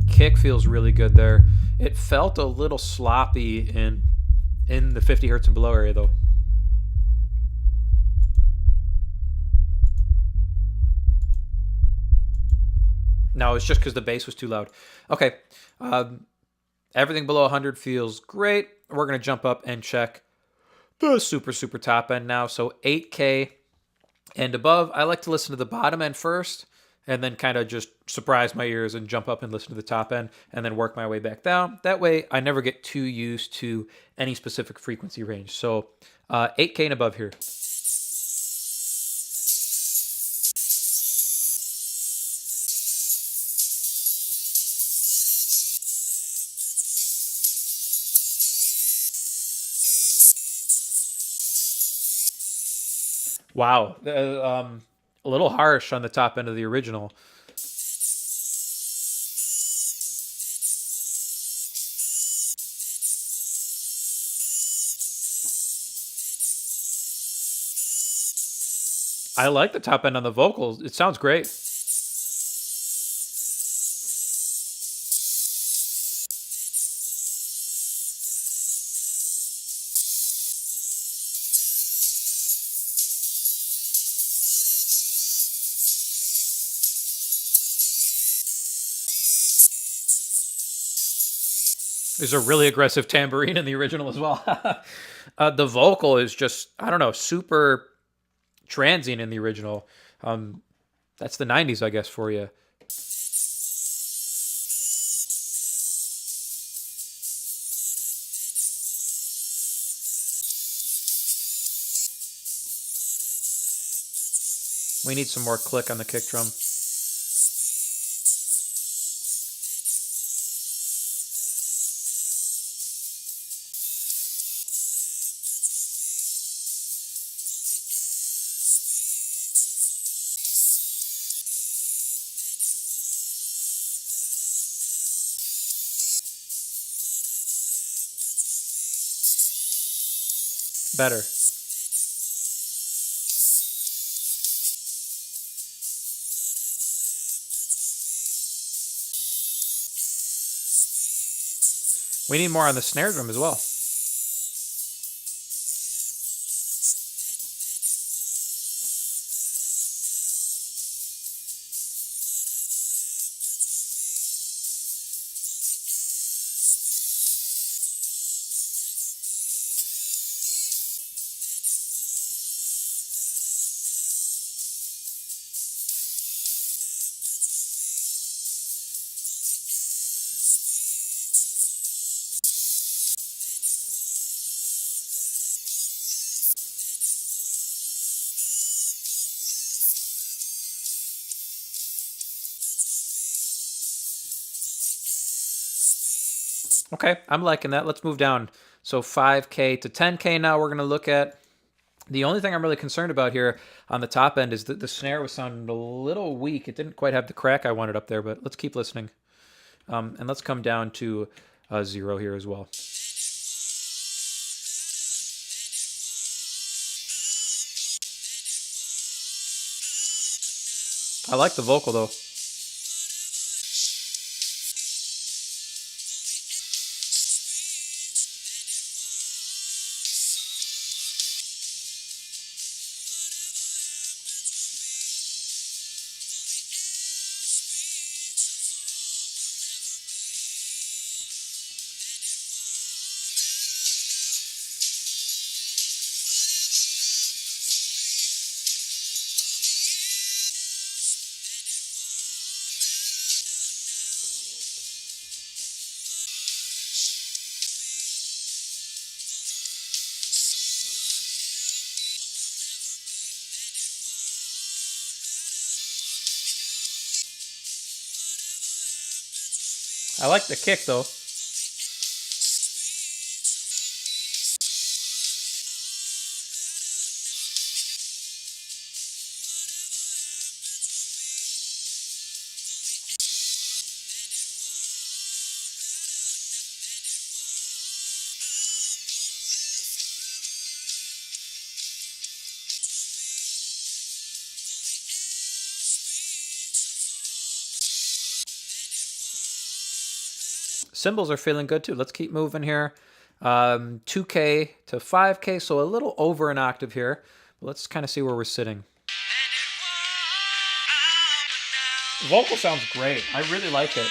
Kick feels really good there. It felt a little sloppy in the 50 hertz and below area though. No, it's just because the bass was too loud. Okay, everything below 100 feels great. We're gonna jump up and check the super top end now. So 8K and above. I like to listen to the bottom end first, and then kind of just surprise my ears and jump up and listen to the top end and then work my way back down. That way I never get too used to any specific frequency range. So 8K and above here. Wow, a little harsh on the top end of the original. I like the top end on the vocals. It sounds great. There's a really aggressive tambourine in the original as well. The vocal is just, I don't know, super transient in the original. That's the 90s, I guess, for you. We need some more click on the kick drum. Better. We need more on the snare drum as well. Okay, I'm liking that. Let's move down. So 5K to 10K now we're going to look at. The only thing I'm really concerned about here on the top end is that the snare was sounding a little weak. It didn't quite have the crack I wanted up there, but let's keep listening. And let's come down to 0 here as well. I like the vocal though. I like the kick though. Cymbals are feeling good too. Let's keep moving here. 2K to 5K, so a little over an octave here. Let's kind of see where we're sitting. Vocal sounds great. I really like it.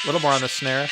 A little more on the snare.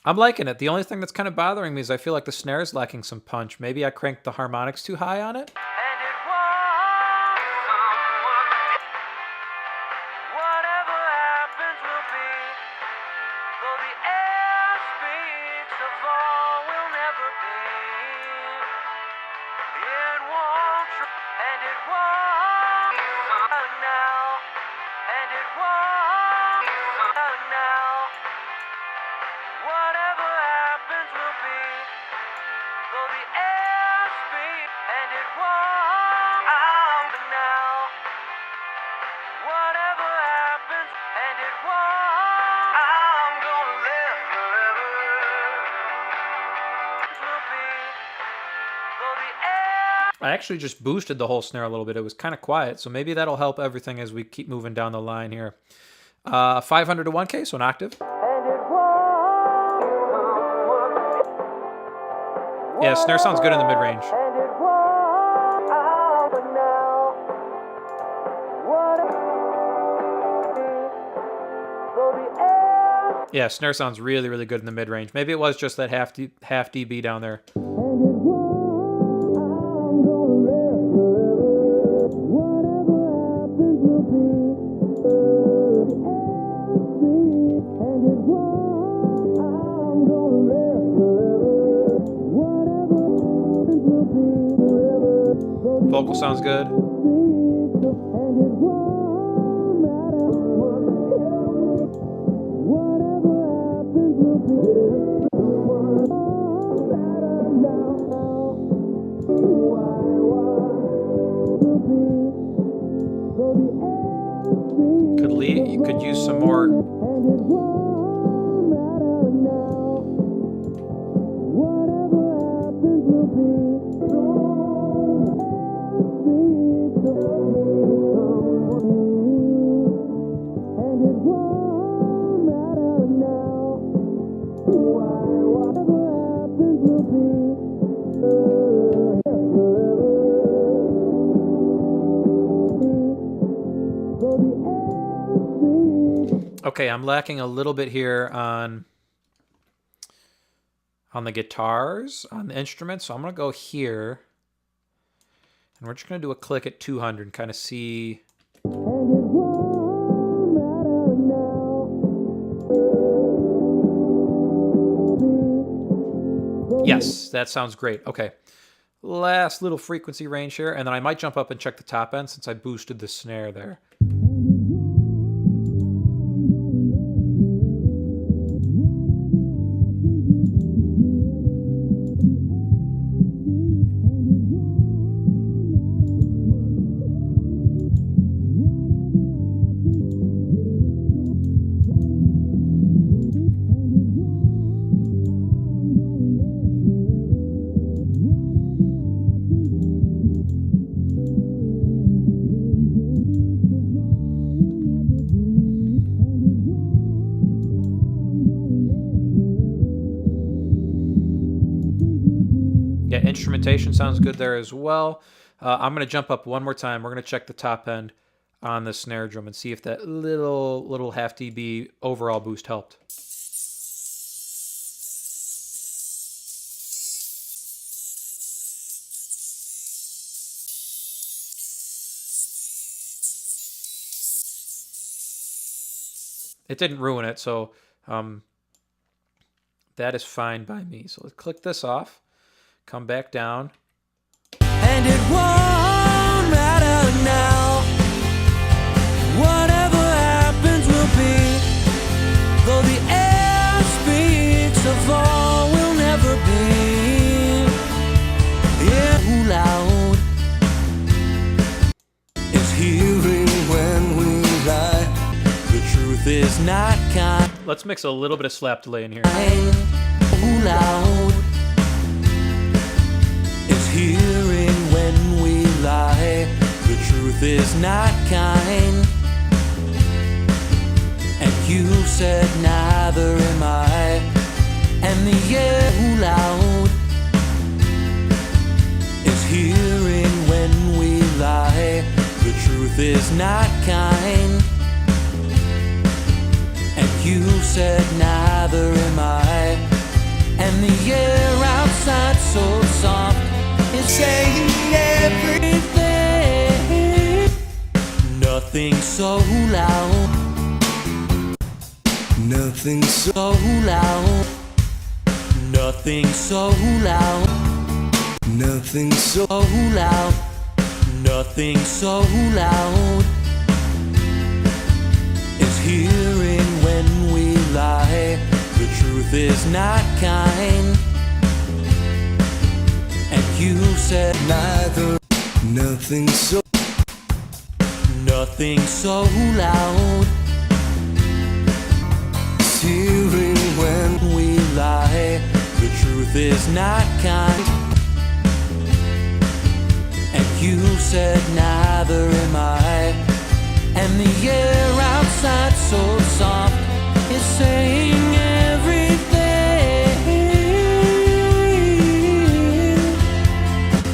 I'm liking it. The only thing that's kind of bothering me is I feel like the snare is lacking some punch. Maybe I cranked the harmonics too high on it? I actually just boosted the whole snare a little bit. It was kind of quiet, so maybe that'll help everything as we keep moving down the line here. 500 to 1K, so an octave. Yeah, snare sounds good in the mid-range. Yeah, snare sounds really, really good in the mid-range. Maybe it was just that half dB down there. Vocal sounds good. You could use some more. Okay, I'm lacking a little bit here on the guitars, on the instruments, so I'm going to go here, and we're just going to do a click at 200 and kind of see. Yes, that sounds great. Okay, last little frequency range here, and then I might jump up and check the top end since I boosted the snare there. Yeah, instrumentation sounds good there as well. I'm going to jump up one more time. We're going to check the top end on the snare drum and see if that little half dB overall boost helped. It didn't ruin it, so that is fine by me. So let's click this off. Come back down. And it won't matter now. Whatever happens will be. Though the air speaks of all will never be. Yeah, too loud is hearing when we lie. The truth is not kind. Let's mix a little bit of slap delay in here. Too loud. Hearing when we lie, the truth is not kind. And you said neither am I. And the air too loud is hearing when we lie, the truth is not kind. said neither am I. And the air outside so soft is saying everything. Nothing so loud. Nothing so loud. Nothing so loud. Nothing so loud. Nothing so loud is hearing when we lie. The truth is not kind. And you said neither. Nothing so loud is hearing when we lie. The truth is not kind. And you said neither am I. And the air outside so soft is saying everything.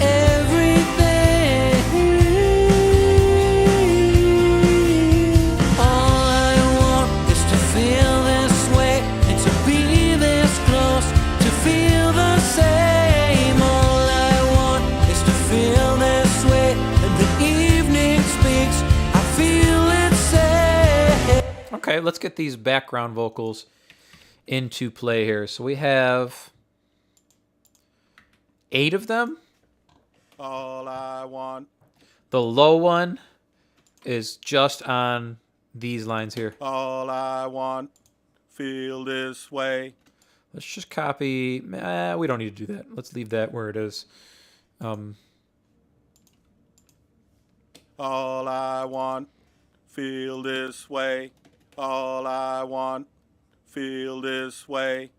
Everything. All I want is to feel this way and to be this close, to feel the same. All I want is to feel this way, and the evening speaks. I feel it say. Okay, let's get these background vocals into play here. So we have 8 of them. All I want, The low one is just on these lines here. all I want, feel this way. Let's just copy. We don't need to do that. Let's leave that where it is. All I want, feel this way. All I want, feel this way.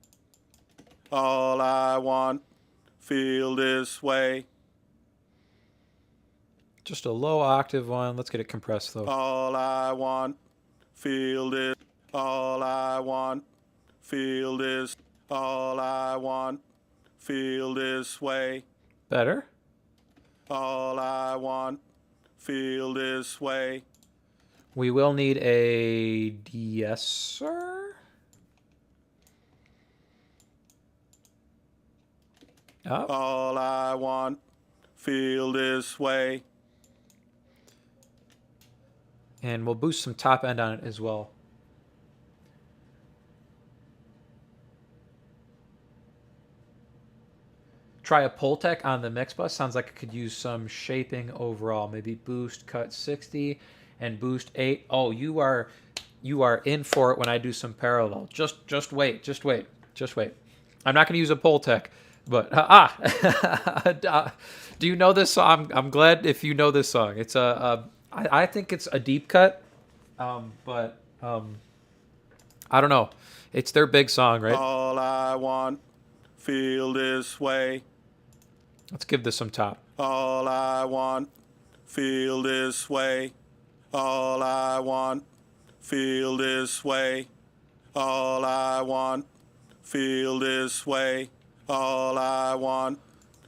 All I want, feel this way. Just a low octave one. Let's get it compressed though. All I want, feel this. All I want, feel this. All I want, feel this way. Better. All I want, feel this way. We will need a de-esser. Up. All I want, feel this way. And we'll boost some top end on it as well. Try a Pultec on the mix bus. Sounds like it could use some shaping overall. Maybe boost cut 60 and boost 8. Oh, you are in for it when I do some parallel. Just wait. I'm not going to use a Pultec, but do you know this song? I'm glad if you know this song. It's I think it's a deep cut, but I don't know. It's their big song, right? All I want, feel this way. Let's give this some top. All I want, feel this way. All I want, feel this way. All I want, feel this way. All I want,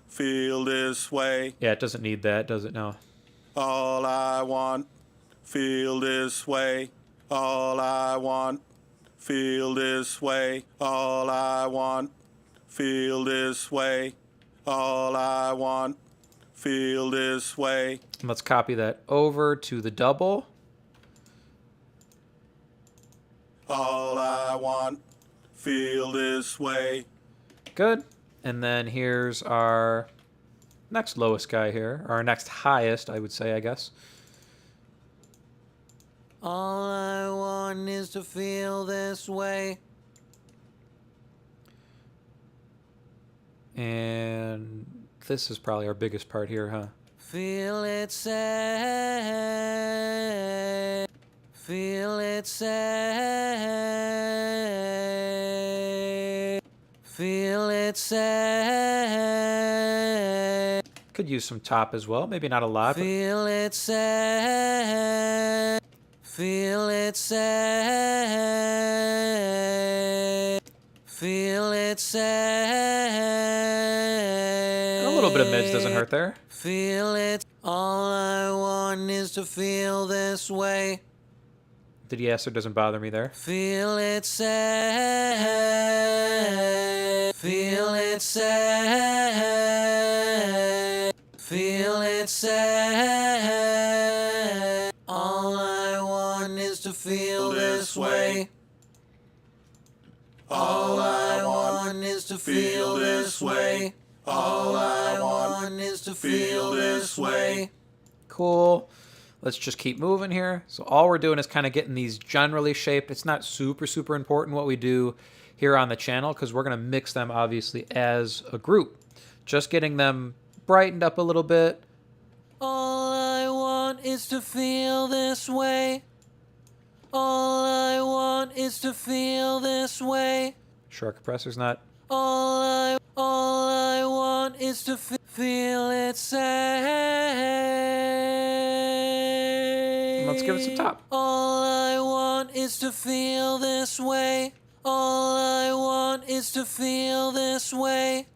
feel this way. Yeah, it doesn't need that, does it? No. All I want, feel this way. All I want, feel this way. All I want, feel this way. All I want, feel this way. And let's copy that over to the double. All I want, feel this way. Good. And then here's our next lowest guy here, or our next highest, I would say, I guess. All I want is to feel this way. And this is probably our biggest part here, huh? Feel it say. Feel it say. Feel it say. Could use some top as well. Maybe not a lot, but Feel it say. Feel it say. Feel it say. a little bit of mids doesn't hurt there. Feel it. All I want is to feel this way. The de-esser doesn't bother me there. Feel it say, feel it say, feel it say. All I want is to feel this way. All I want is to feel this way. All I want is to feel this way. Cool. Let's just keep moving here. So all we're doing is kind of getting these generally shaped. It's not super, super important what we do here on the channel because we're going to mix them, obviously, as a group. Just getting them brightened up a little bit. All I want is to feel this way. All I want is to feel this way. Sure, compressor's not. All I want is to feel it say. Let's give it some top. All I want is to feel this way. All I want is to feel this way.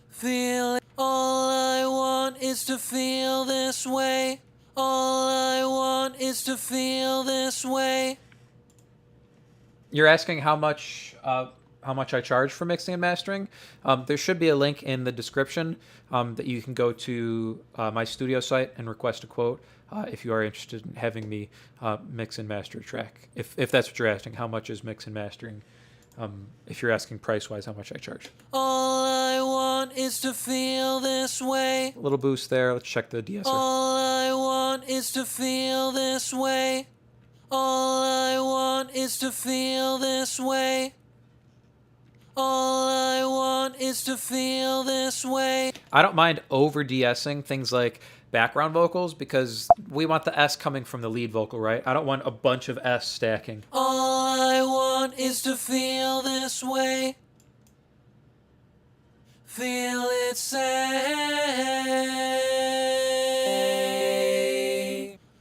Feel it. All I want is to feel this way. All I want is to feel this way. You're asking how much I charge for mixing and mastering. There should be a link in the description that you can go to my studio site and request a quote if you are interested in having me mix and master a track. If that's what you're asking, how much is mix and mastering? If you're asking price-wise, how much I charge. All I want is to feel this way. A little boost there. Let's check the de-esser. All I want is to feel this way. All I want is to feel this way. All I want is to feel this way. I don't mind over de-essing things like background vocals because we want the S coming from the lead vocal, right? I don't want a bunch of S stacking. All I want is to feel this way. Feel it say.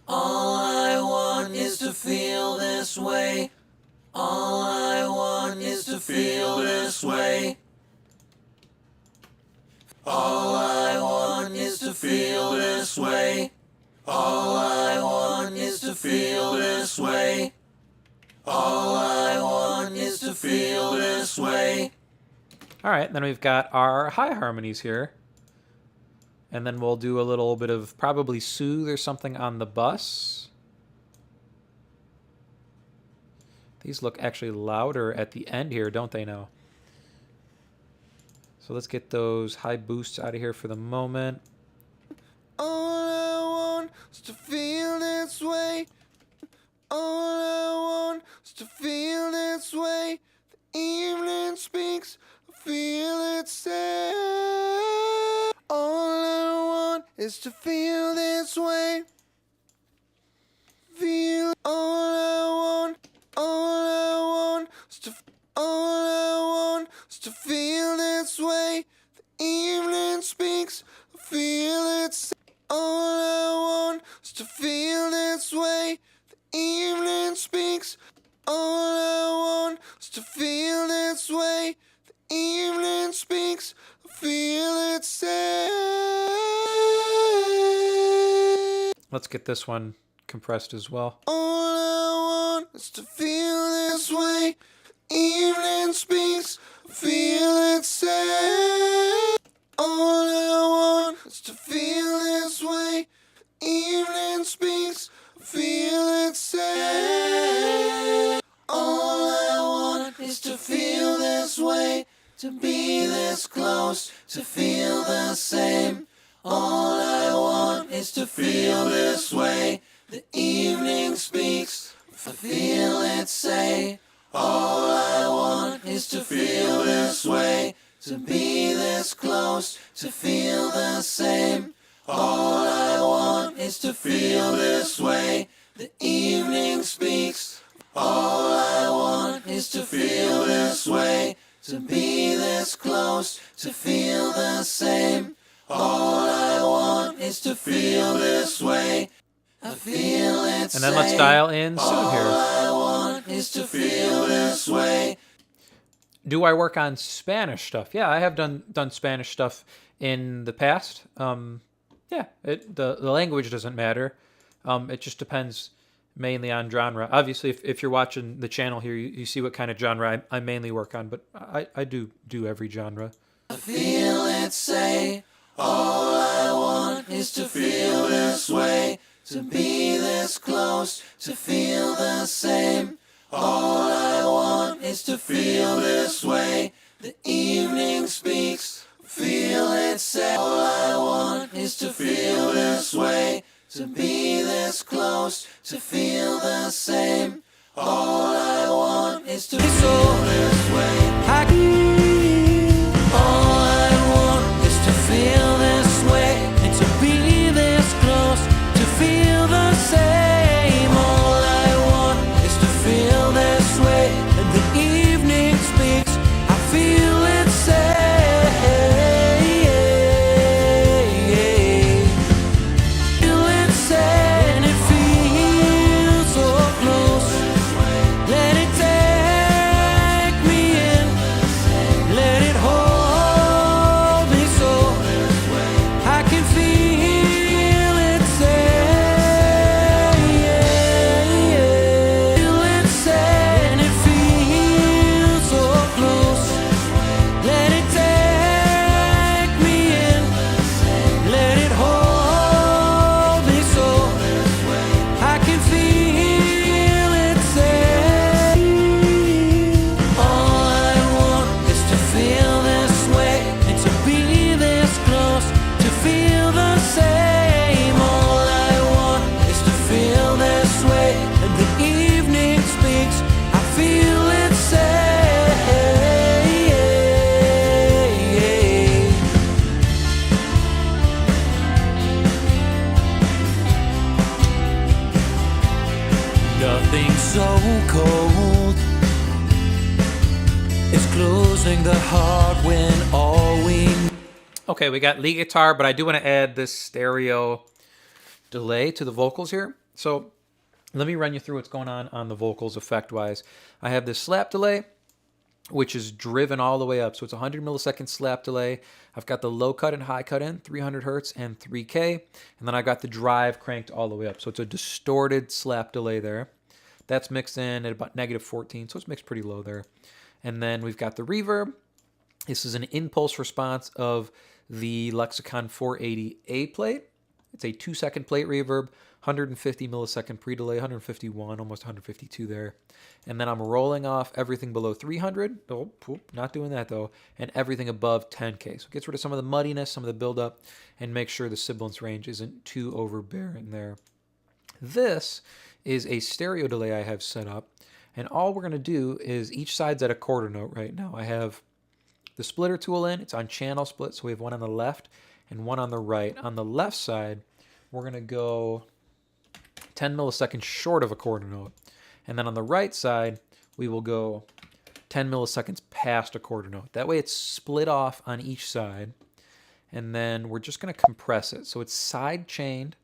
All I want is to feel this way. All I want is to feel this way. All I want is to feel this way. All I want is to feel this way. All I want is to feel this way. All right, then we've got our high harmonies here. And then we'll do a little bit of probably soothe or something on the bus. These look actually louder at the end here, don't they now? So let's get those high boosts out of here for the moment. All I want is to feel this way. All I want is to feel this way. The evening speaks, I feel it say. All I want is to feel this way. Feel all I want is to feel this way. The evening speaks, I feel it say. All I want is to feel this way. The evening speaks. All I want is to feel this way. The evening speaks. I feel it say. Let's get this one compressed as well. All I want is to feel this way. The evening speaks. I feel it say. All I want is to feel this way. The evening speaks. I feel it say. All I want is to feel this way. To be this close, to feel the same. All I want is to feel this way. The evening speaks. I feel it say. All I want is to feel this way. To be this close, to feel the same. All I want is to feel this way. The evening speaks. All I want is to feel this way. To be this close, to feel the same. All I want is to feel this way. I feel it say. And then let's dial in soothe All here. I want is to feel this way. Do I work on Spanish stuff? Yeah, I have done Spanish stuff in the past. Yeah, the language doesn't matter. It just depends mainly on genre. Obviously, if you're watching the channel here, you see what kind of genre I mainly work on, but I do every genre. I feel it say, all I want is to feel this way, to be this close, to feel the same. All I want is to feel this way. The evening speaks, feel it say. All I want is to feel this way, to be this close, to feel the same. All I want is to feel this way. All I want is to feel this way, and to be this close, to feel the same. All I want is to feel this way, and the evening speaks, I feel it say. Feel it say, and it feels so close. Let it take me in, let it hold me so I can feel it say. Feel it say, and it feels so close. Let it take me in, let it hold me so I can feel it say. All I want is to feel this way, and to be this close, to feel the same. All I want is to feel this way, and the evening speaks, I feel it say. Nothing so cold is closing the heart when all we Okay, we got lead guitar, but I do want to add this stereo delay to the vocals here. So let me run you through what's going on the vocals effect-wise. I have this slap delay, which is driven all the way up. So it's 100 millisecond slap delay. I've got the low cut and high cut in, 300 hertz and 3K. And then I got the drive cranked all the way up. So it's a distorted slap delay there. That's mixed in at about -14, so it's mixed pretty low there. And then we've got the reverb. This is an impulse response of the Lexicon 480A plate. It's a 2-second plate reverb, 150 millisecond pre-delay, 151, almost 152 there. And then I'm rolling off everything below 300. Oh, not doing that though. And everything above 10K. So it gets rid of some of the muddiness, some of the buildup, and make sure the sibilance range isn't too overbearing there. This is a stereo delay I have set up. And all we're going to do is each side's at a quarter note right now. I have the splitter tool in. It's on channel split, so we have one on the left and one on the right. On the left side, we're going to go 10 milliseconds short of a quarter note. And then on the right side, we will go 10 milliseconds past a quarter note. That way it's split off on each side. And then we're just going to compress it. So it's side chained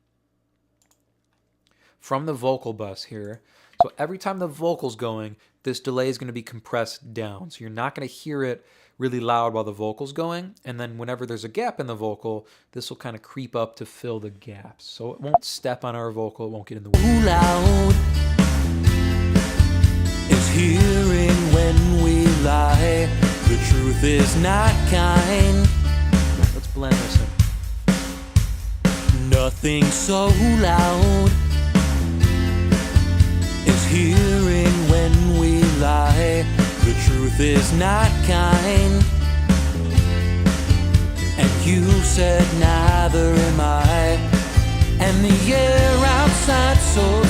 from the vocal bus here. So every time the vocal's going, this delay is going to be compressed down. So you're not going to hear it really loud while the vocal's going. And then whenever there's a gap in the vocal, this will kind of creep up to fill the gaps. So it won't step on our vocal, it won't get in the way. Too loud is hearing when we lie. The truth is not kind. Let's blend this in. Nothing so loud is hearing when we lie. The truth is not kind. And you said neither am I. And the air outside so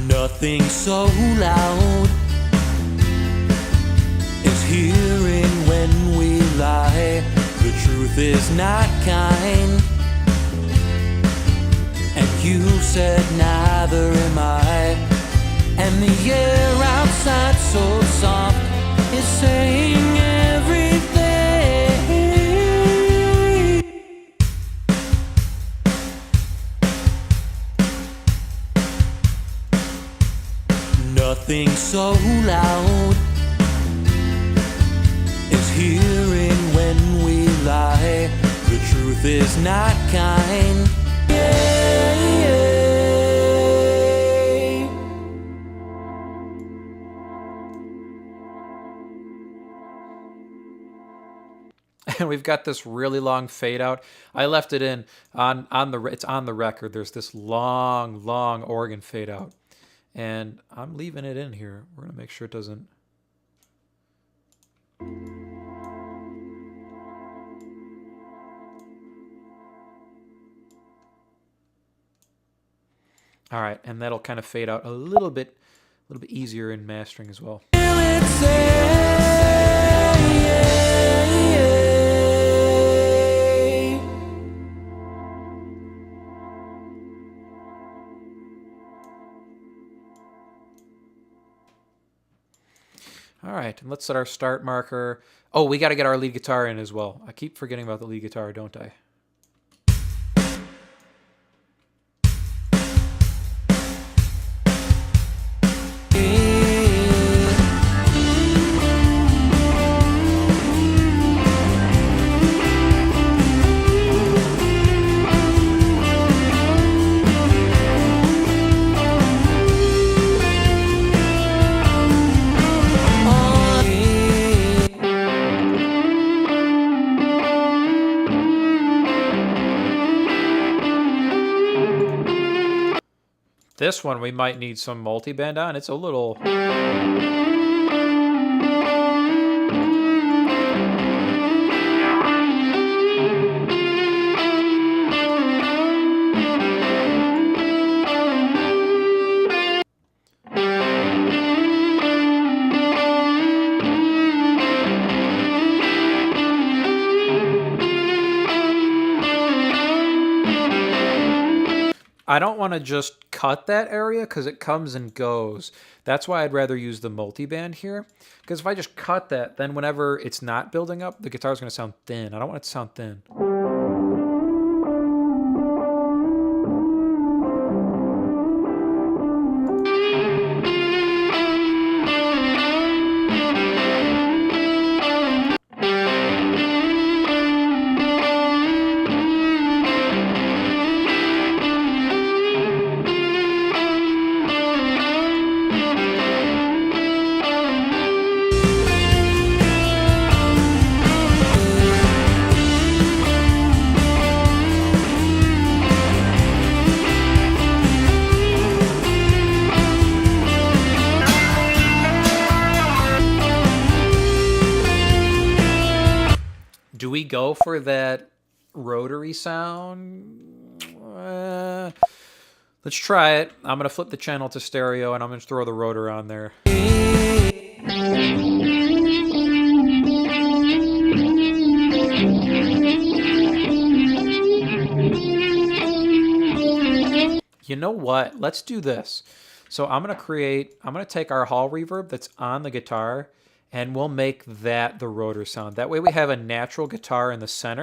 nothing so loud is hearing when we lie. The truth is not kind. And you said neither am I. And the air outside so soft is saying everything. Nothing so loud is hearing when we lie. The truth is not kind. Yeah, yeah. and we've got this really long fade out. I left it in it's on the record. There's this long organ fade out, and I'm leaving it in here. We're gonna make sure it doesn't. All right, and that'll kind of fade out a little bit easier in mastering as well. All right, and let's set our start marker. Oh, we got to get our lead guitar in as well. I keep forgetting about the lead guitar, don't I? This one we might need some multi-band on. It's a little... I don't want to just cut that area because it comes and goes. That's why I'd rather use the multi-band here. Because if I just cut that, then whenever it's not building up, the guitar's going to sound thin. I don't want it to sound thin. Do we go for that rotary sound? Let's try it. I'm going to flip the channel to stereo, and I'm going to throw the rotor on there. You know what? Let's do this. So I'm going to take our hall reverb that's on the guitar, and we'll make that the rotor sound. That way we have a natural guitar in the center.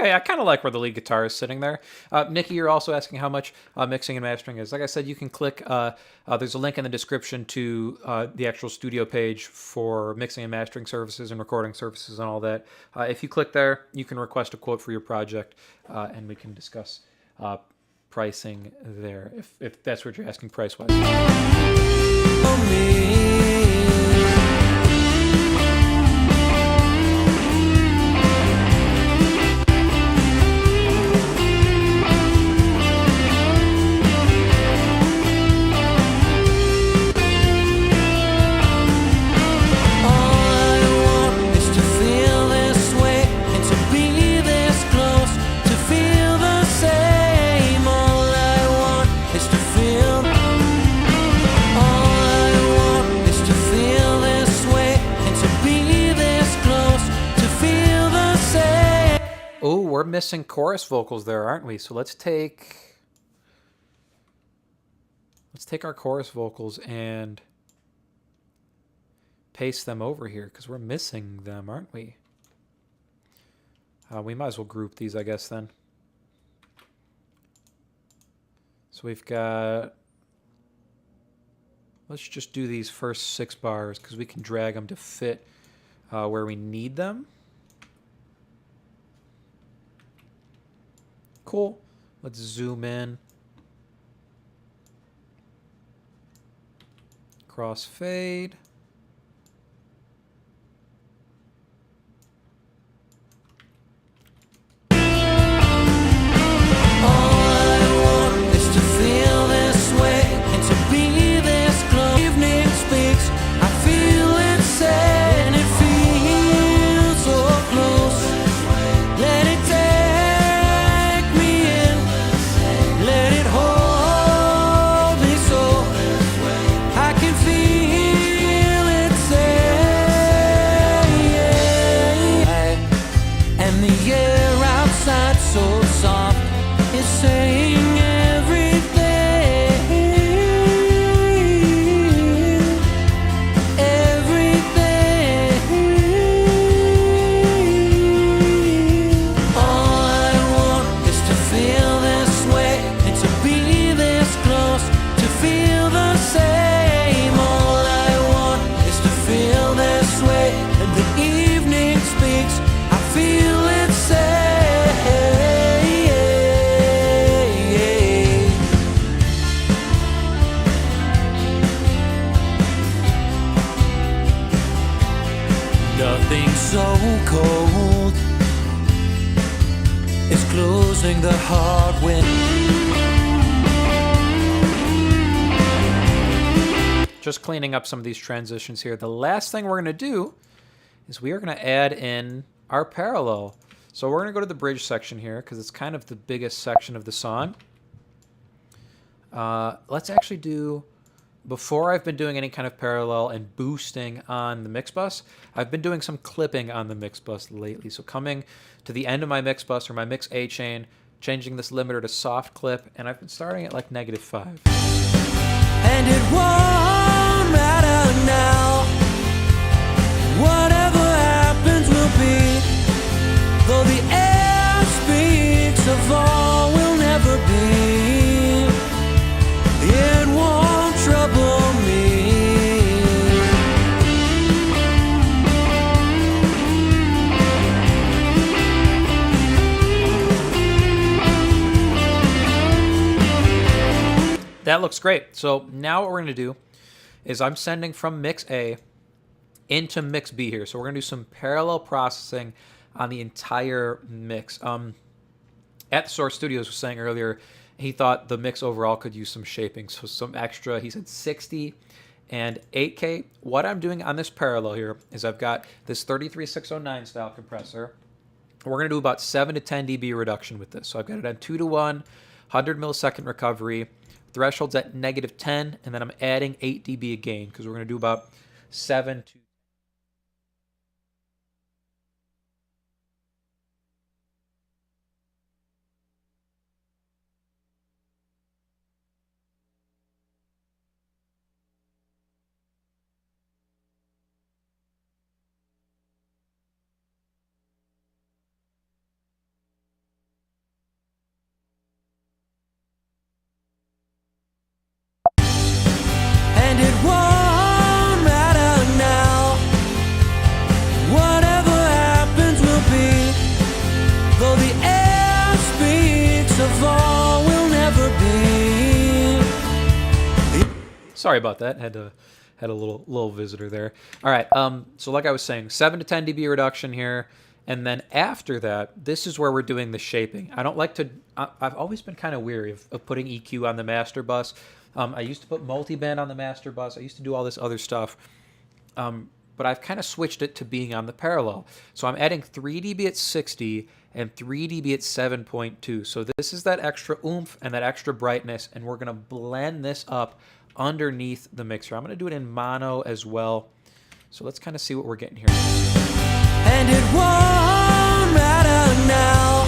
okay. I kind of like where the lead guitar is sitting there. Nikki, you're also asking how much mixing and mastering is. Like I said, you can click. There's a link in the description to the actual studio page for mixing and mastering services and recording services and all that. If you click there, you can request a quote for your project, and we can discuss pricing there if that's what you're asking price wise. Oh, we're missing chorus vocals there, aren't we? So let's take our chorus vocals and paste them over here because we're missing them, aren't we? We might as well group these, I guess, then. So we've got... Let's just do these first 6 bars because we can drag them to fit where we need them. Cool. Let's zoom in. Crossfade. So cold, it's closing the heart when. Just cleaning up some of these transitions here. The last thing we're going to do is we are going to add in our parallel. So we're going to go to the bridge section here because it's kind of the biggest section of the song. Let's actually do... Before I've been doing any kind of parallel and boosting on the mix bus, I've been doing some clipping on the mix bus lately. So coming to the end of my mix bus or my mix A chain, changing this limiter to soft clip, and I've been starting at like -5. And it won't matter now. Whatever happens will be. Though the air speaks of all will never be. It won't trouble me. That looks great. So now what we're going to do is I'm sending from mix A into mix B here. So we're going to do some parallel processing on the entire mix. At the Source Studios was saying earlier, he thought the mix overall could use some shaping. So some extra, he said 60 and 8K. What I'm doing on this parallel here is I've got this 33609 style compressor. We're going to do about 7 to 10 dB reduction with this. So I've got it on 2 to 1, 100 millisecond recovery. Threshold's at -10, and then I'm adding 8 dB of gain because we're going to do about 7 to... Sorry about that. Had a little visitor there. All right. So like I was saying, 7 to 10 dB reduction here. And then after that, this is where we're doing the shaping. I don't like to, I've always been kind of weary of putting EQ on the master bus. I used to put multiband on the master bus. I used to do all this other stuff. But I've kind of switched it to being on the parallel. So I'm adding 3 dB at 60 and 3 dB at 7.2. So this is that extra oomph and that extra brightness, and we're going to blend this up underneath the mixer. I'm going to do it in mono as well. So let's kind of see what we're getting here. And it won't matter now.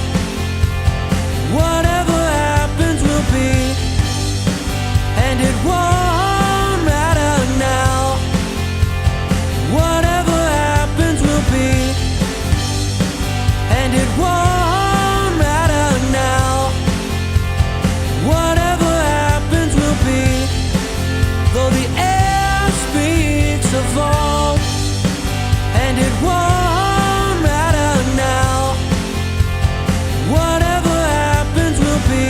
Whatever happens will be. And it won't matter now. Whatever happens will be. And it won't matter now. Whatever happens will be. Though the air speaks of all. And it won't matter now. Whatever happens will be.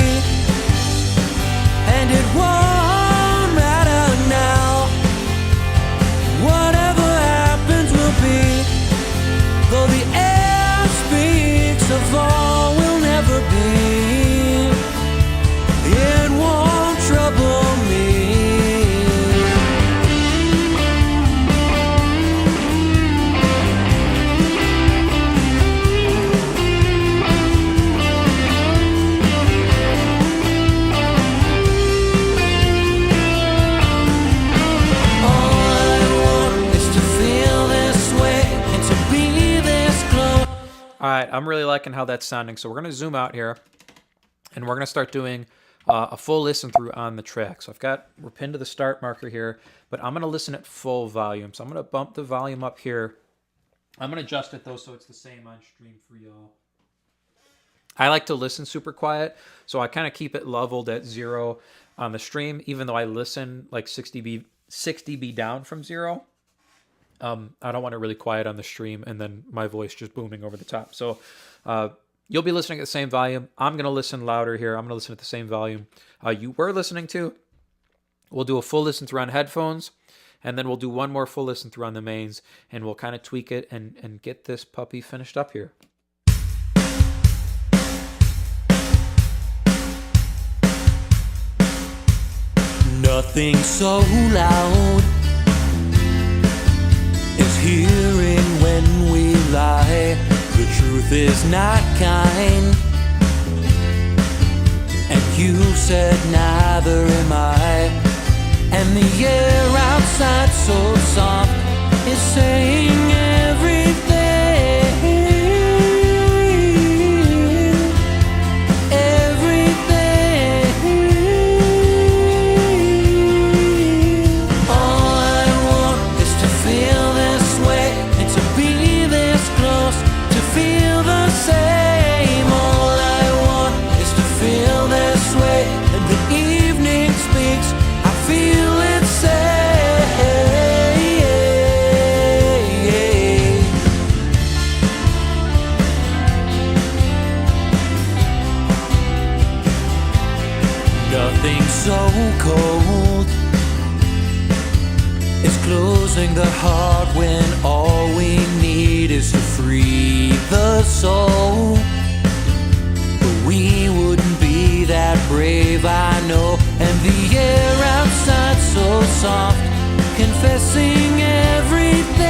And it won't matter now. Whatever happens will be. Though the air speaks of all will never be. It won't trouble me. All right, I'm really liking how that's sounding. So we're going to zoom out here, and we're going to start doing a full listen through on the track. So we're pinned to the start marker here, but I'm going to listen at full volume. So I'm going to bump the volume up here. I'm going to adjust it, though, so it's the same on stream for y'all. I like to listen super quiet, so I kind of keep it leveled at 0 on the stream, even though I listen like 6 dB down from 0. I don't want it really quiet on the stream and then my voice just booming over the top. So you'll be listening at the same volume. I'm going to listen louder here. I'm going to listen at the same volume you were listening to. We'll do a full listen through on headphones, and then we'll do one more full listen through on the mains, and we'll kind of tweak it and get this puppy finished up here. Nothing so loud is hearing when we lie. The truth is not kind, and you said neither am I. And the air outside so soft is saying everything. So cold, it's closing the heart when all we need is to free the soul. But we wouldn't be that brave, I know. And the air outside so soft, confessing everything.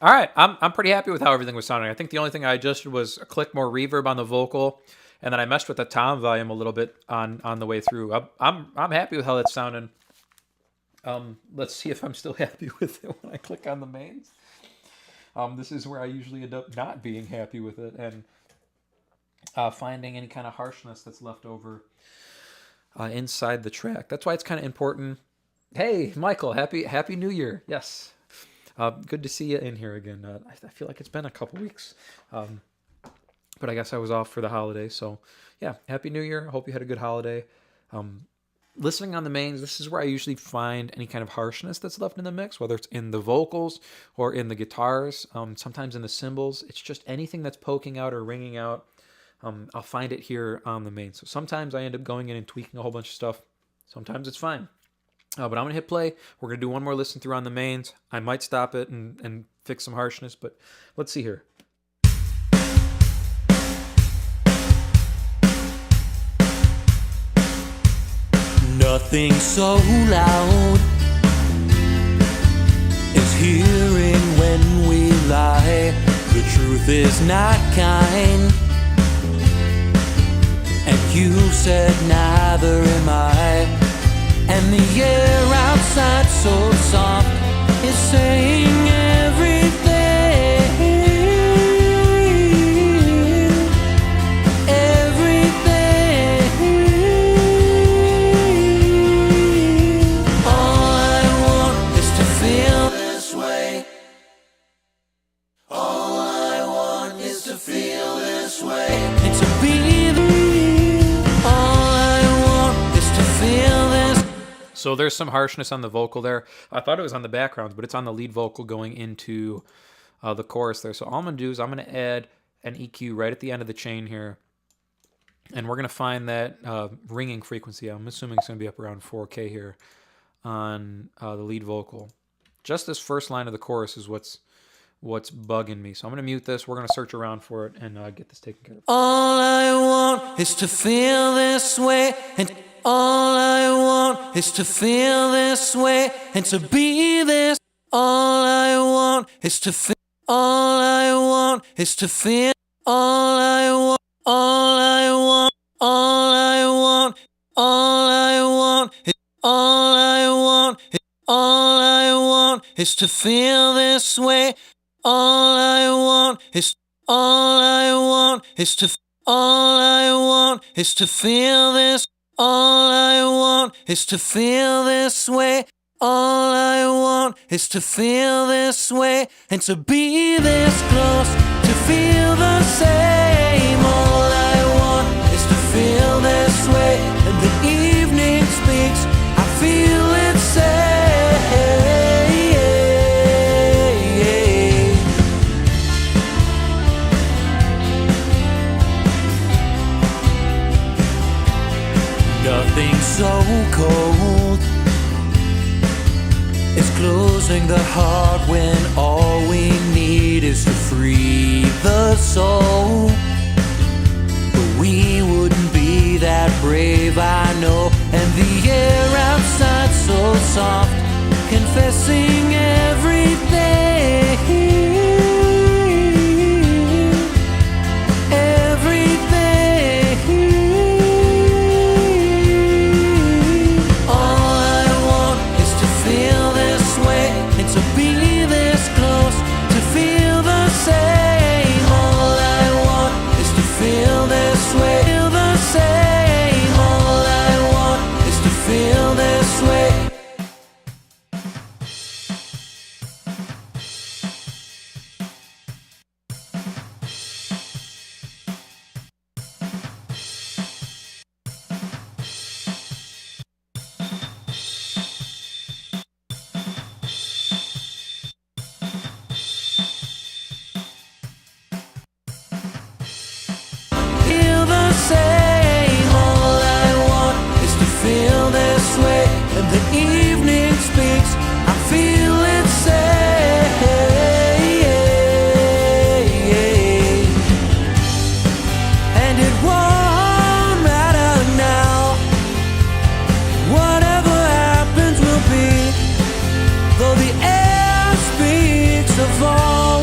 All right, I'm pretty happy with how everything was sounding. I think the only thing I adjusted was a click more reverb on the vocal, and then I messed with the tom volume a little bit on the way through. I'm happy with how that's sounding. Let's see if I'm still happy with it when I click on the mains. This is where I usually end up not being happy with it and finding any kind of harshness that's left over inside the track. That's why it's kind of important. Hey, Michael, happy New Year. Yes. Good to see you in here again. I feel like it's been a couple weeks, but I guess I was off for the holiday. So, yeah, Happy New Year. Hope you had a good holiday. Listening on the mains, this is where I usually find any kind of harshness that's left in the mix, whether it's in the vocals or in the guitars, sometimes in the cymbals. It's just anything that's poking out or ringing out. I'll find it here on the main. So sometimes I end up going in and tweaking a whole bunch of stuff. Sometimes it's fine. But I'm going to hit play. We're going to do one more listen through on the mains. I might stop it and fix some harshness, but let's see here. Nothing so loud as hearing when we lie. The truth is not kind, and you said neither am I. And the air outside so soft is saying everything. Everything. All I want is to feel this way. All I want is to feel this way. And to be the. All I want is to feel this. So there's some harshness on the vocal there. I thought it was on the backgrounds, but it's on the lead vocal going into the chorus there. So all I'm going to do is I'm going to add an EQ right at the end of the chain here. And we're going to find that ringing frequency. I'm assuming it's going to be up around 4K here on the lead vocal. Just this first line of the chorus is what's bugging me. So I'm going to mute this. We're going to search around for it and get this taken care of. All I want is to feel this way, and all I want is to feel this way, and to be this. All I want is to feel. All I want is to feel. All I want. All I want. All I want. All I want. All I want. All I want is to feel this way. All I want is. All I want is to. All I want is to feel this. All I want is to feel this way. All I want is to feel this way, and to be this close, to feel the same. All I want is to feel this way, and the evening speaks, I feel it say. Nothing so cold is closing the heart when all we need is to free the soul. But we wouldn't be that brave, I know. And the air outside so soft, confessing everything. Of all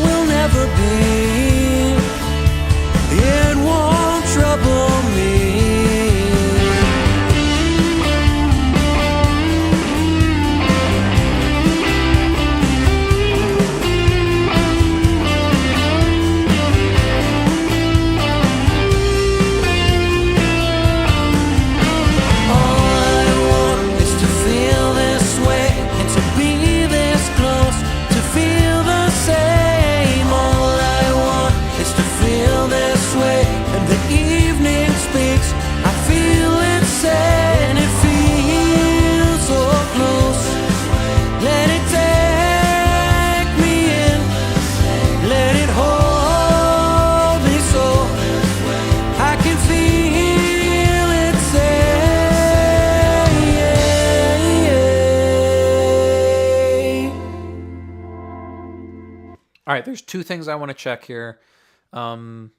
All right, there's two things I want to check here. The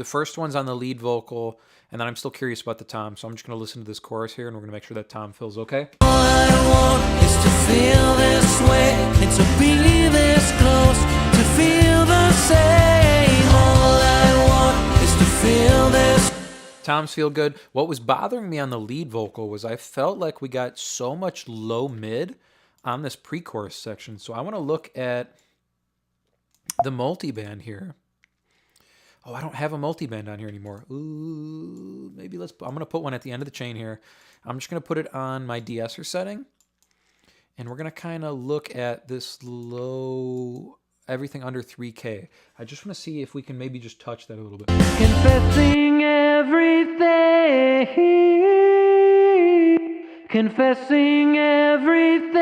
first one's on the lead vocal, and then I'm still curious about the tom, so I'm just going to listen to this chorus here, and we're going to make sure that tom feels okay. All I want is to feel this way, and to be this close, to feel the same. All I want is to feel this. Toms feel good. What was bothering me on the lead vocal was I felt like we got so much low mid on this pre-chorus section, so I want to look at the multiband here. Oh, I don't have a multiband on here anymore. Ooh, maybe I'm going to put one at the end of the chain here. I'm just going to put it on my de-esser setting. And we're going to kind of look at this low, everything under 3K. I just want to see if we can maybe just touch that a little bit. Confessing everything. Confessing everything.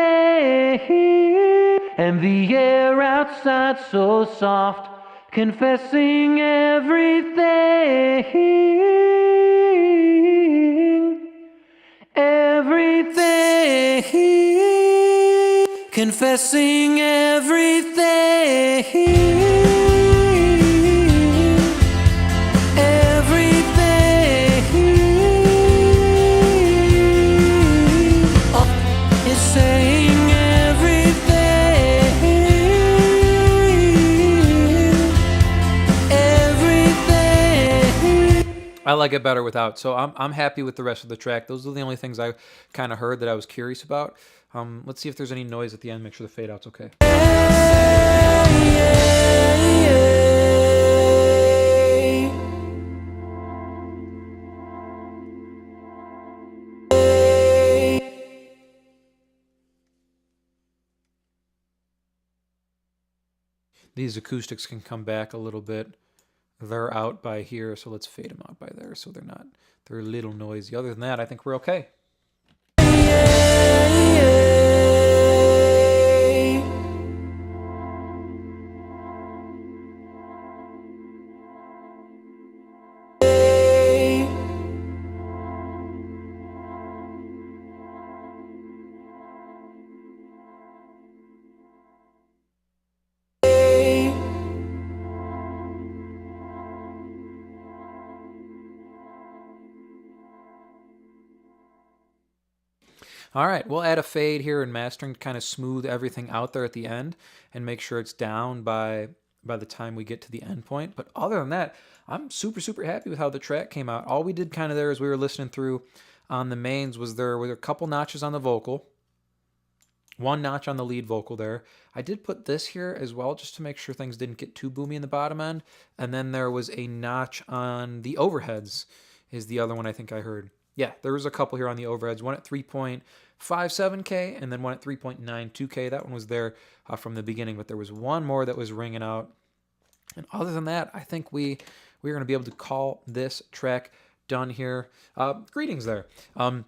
And the air outside so soft. Confessing everything, everything, confessing everything, everything, is saying I like it better without, so I'm happy with the rest of the track. Those are the only things I kind of heard that I was curious about. Let's see if there's any noise at the end. Make sure the fade out's okay. These acoustics can come back a little bit. They're out by here, so let's fade them out by there so they're a little noisy. Other than that, I think we're okay. All right, we'll add a fade here in mastering to kind of smooth everything out there at the end and make sure it's down by the time we get to the end point. But other than that, I'm super, super happy with how the track came out. All we did kind of there as we were listening through on the mains was there were a couple notches on the vocal, one notch on the lead vocal there. I did put this here as well just to make sure things didn't get too boomy in the bottom end. And then there was a notch on the overheads is the other one I think I heard. Yeah, there was a couple here on the overheads, one at 3.57K and then one at 3.92K. That one was there from the beginning, but there was one more that was ringing out. And other than that, I think we're going to be able to call this track done here. Greetings there. What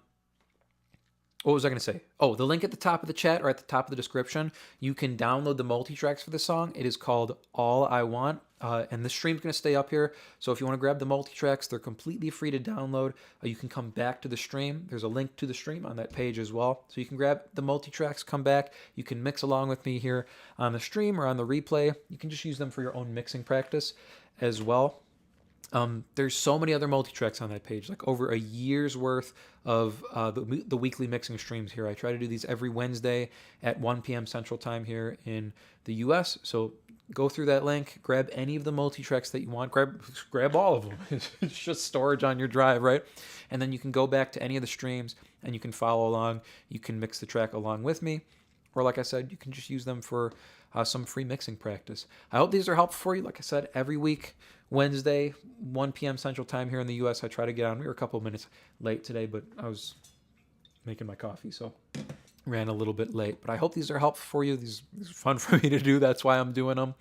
was I going to say? Oh, the link at the top of the chat or at the top of the description, you can download the multi-tracks for this song. It is called All I Want. And the stream's going to stay up here. So if you want to grab the multi-tracks, they're completely free to download. You can come back to the stream. There's a link to the stream on that page as well. So you can grab the multi-tracks, come back. You can mix along with me here on the stream or on the replay. You can just use them for your own mixing practice as well. There's so many other multi-tracks on that page, like over a year's worth of the weekly mixing streams here. I try to do these every Wednesday at 1 p.m. Central Time here in the U.S., so go through that link, grab any of the multi-tracks that you want, grab all of them. It's just storage on your drive, right? And then you can go back to any of the streams and you can follow along. You can mix the track along with me. Or like I said, you can just use them for some free mixing practice. I hope these are helpful for you. Like I said, every week, Wednesday, 1 p.m. Central Time here in the U.S., I try to get on. We were a couple of minutes late today, but I was making my coffee, so ran a little bit late. But I hope these are helpful for you. These are fun for me to do. That's why I'm doing them.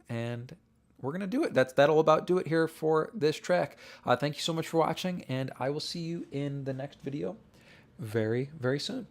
And we're going to do it. That'll about do it here for this track. Thank you so much for watching, and I will see you in the next video very, very soon.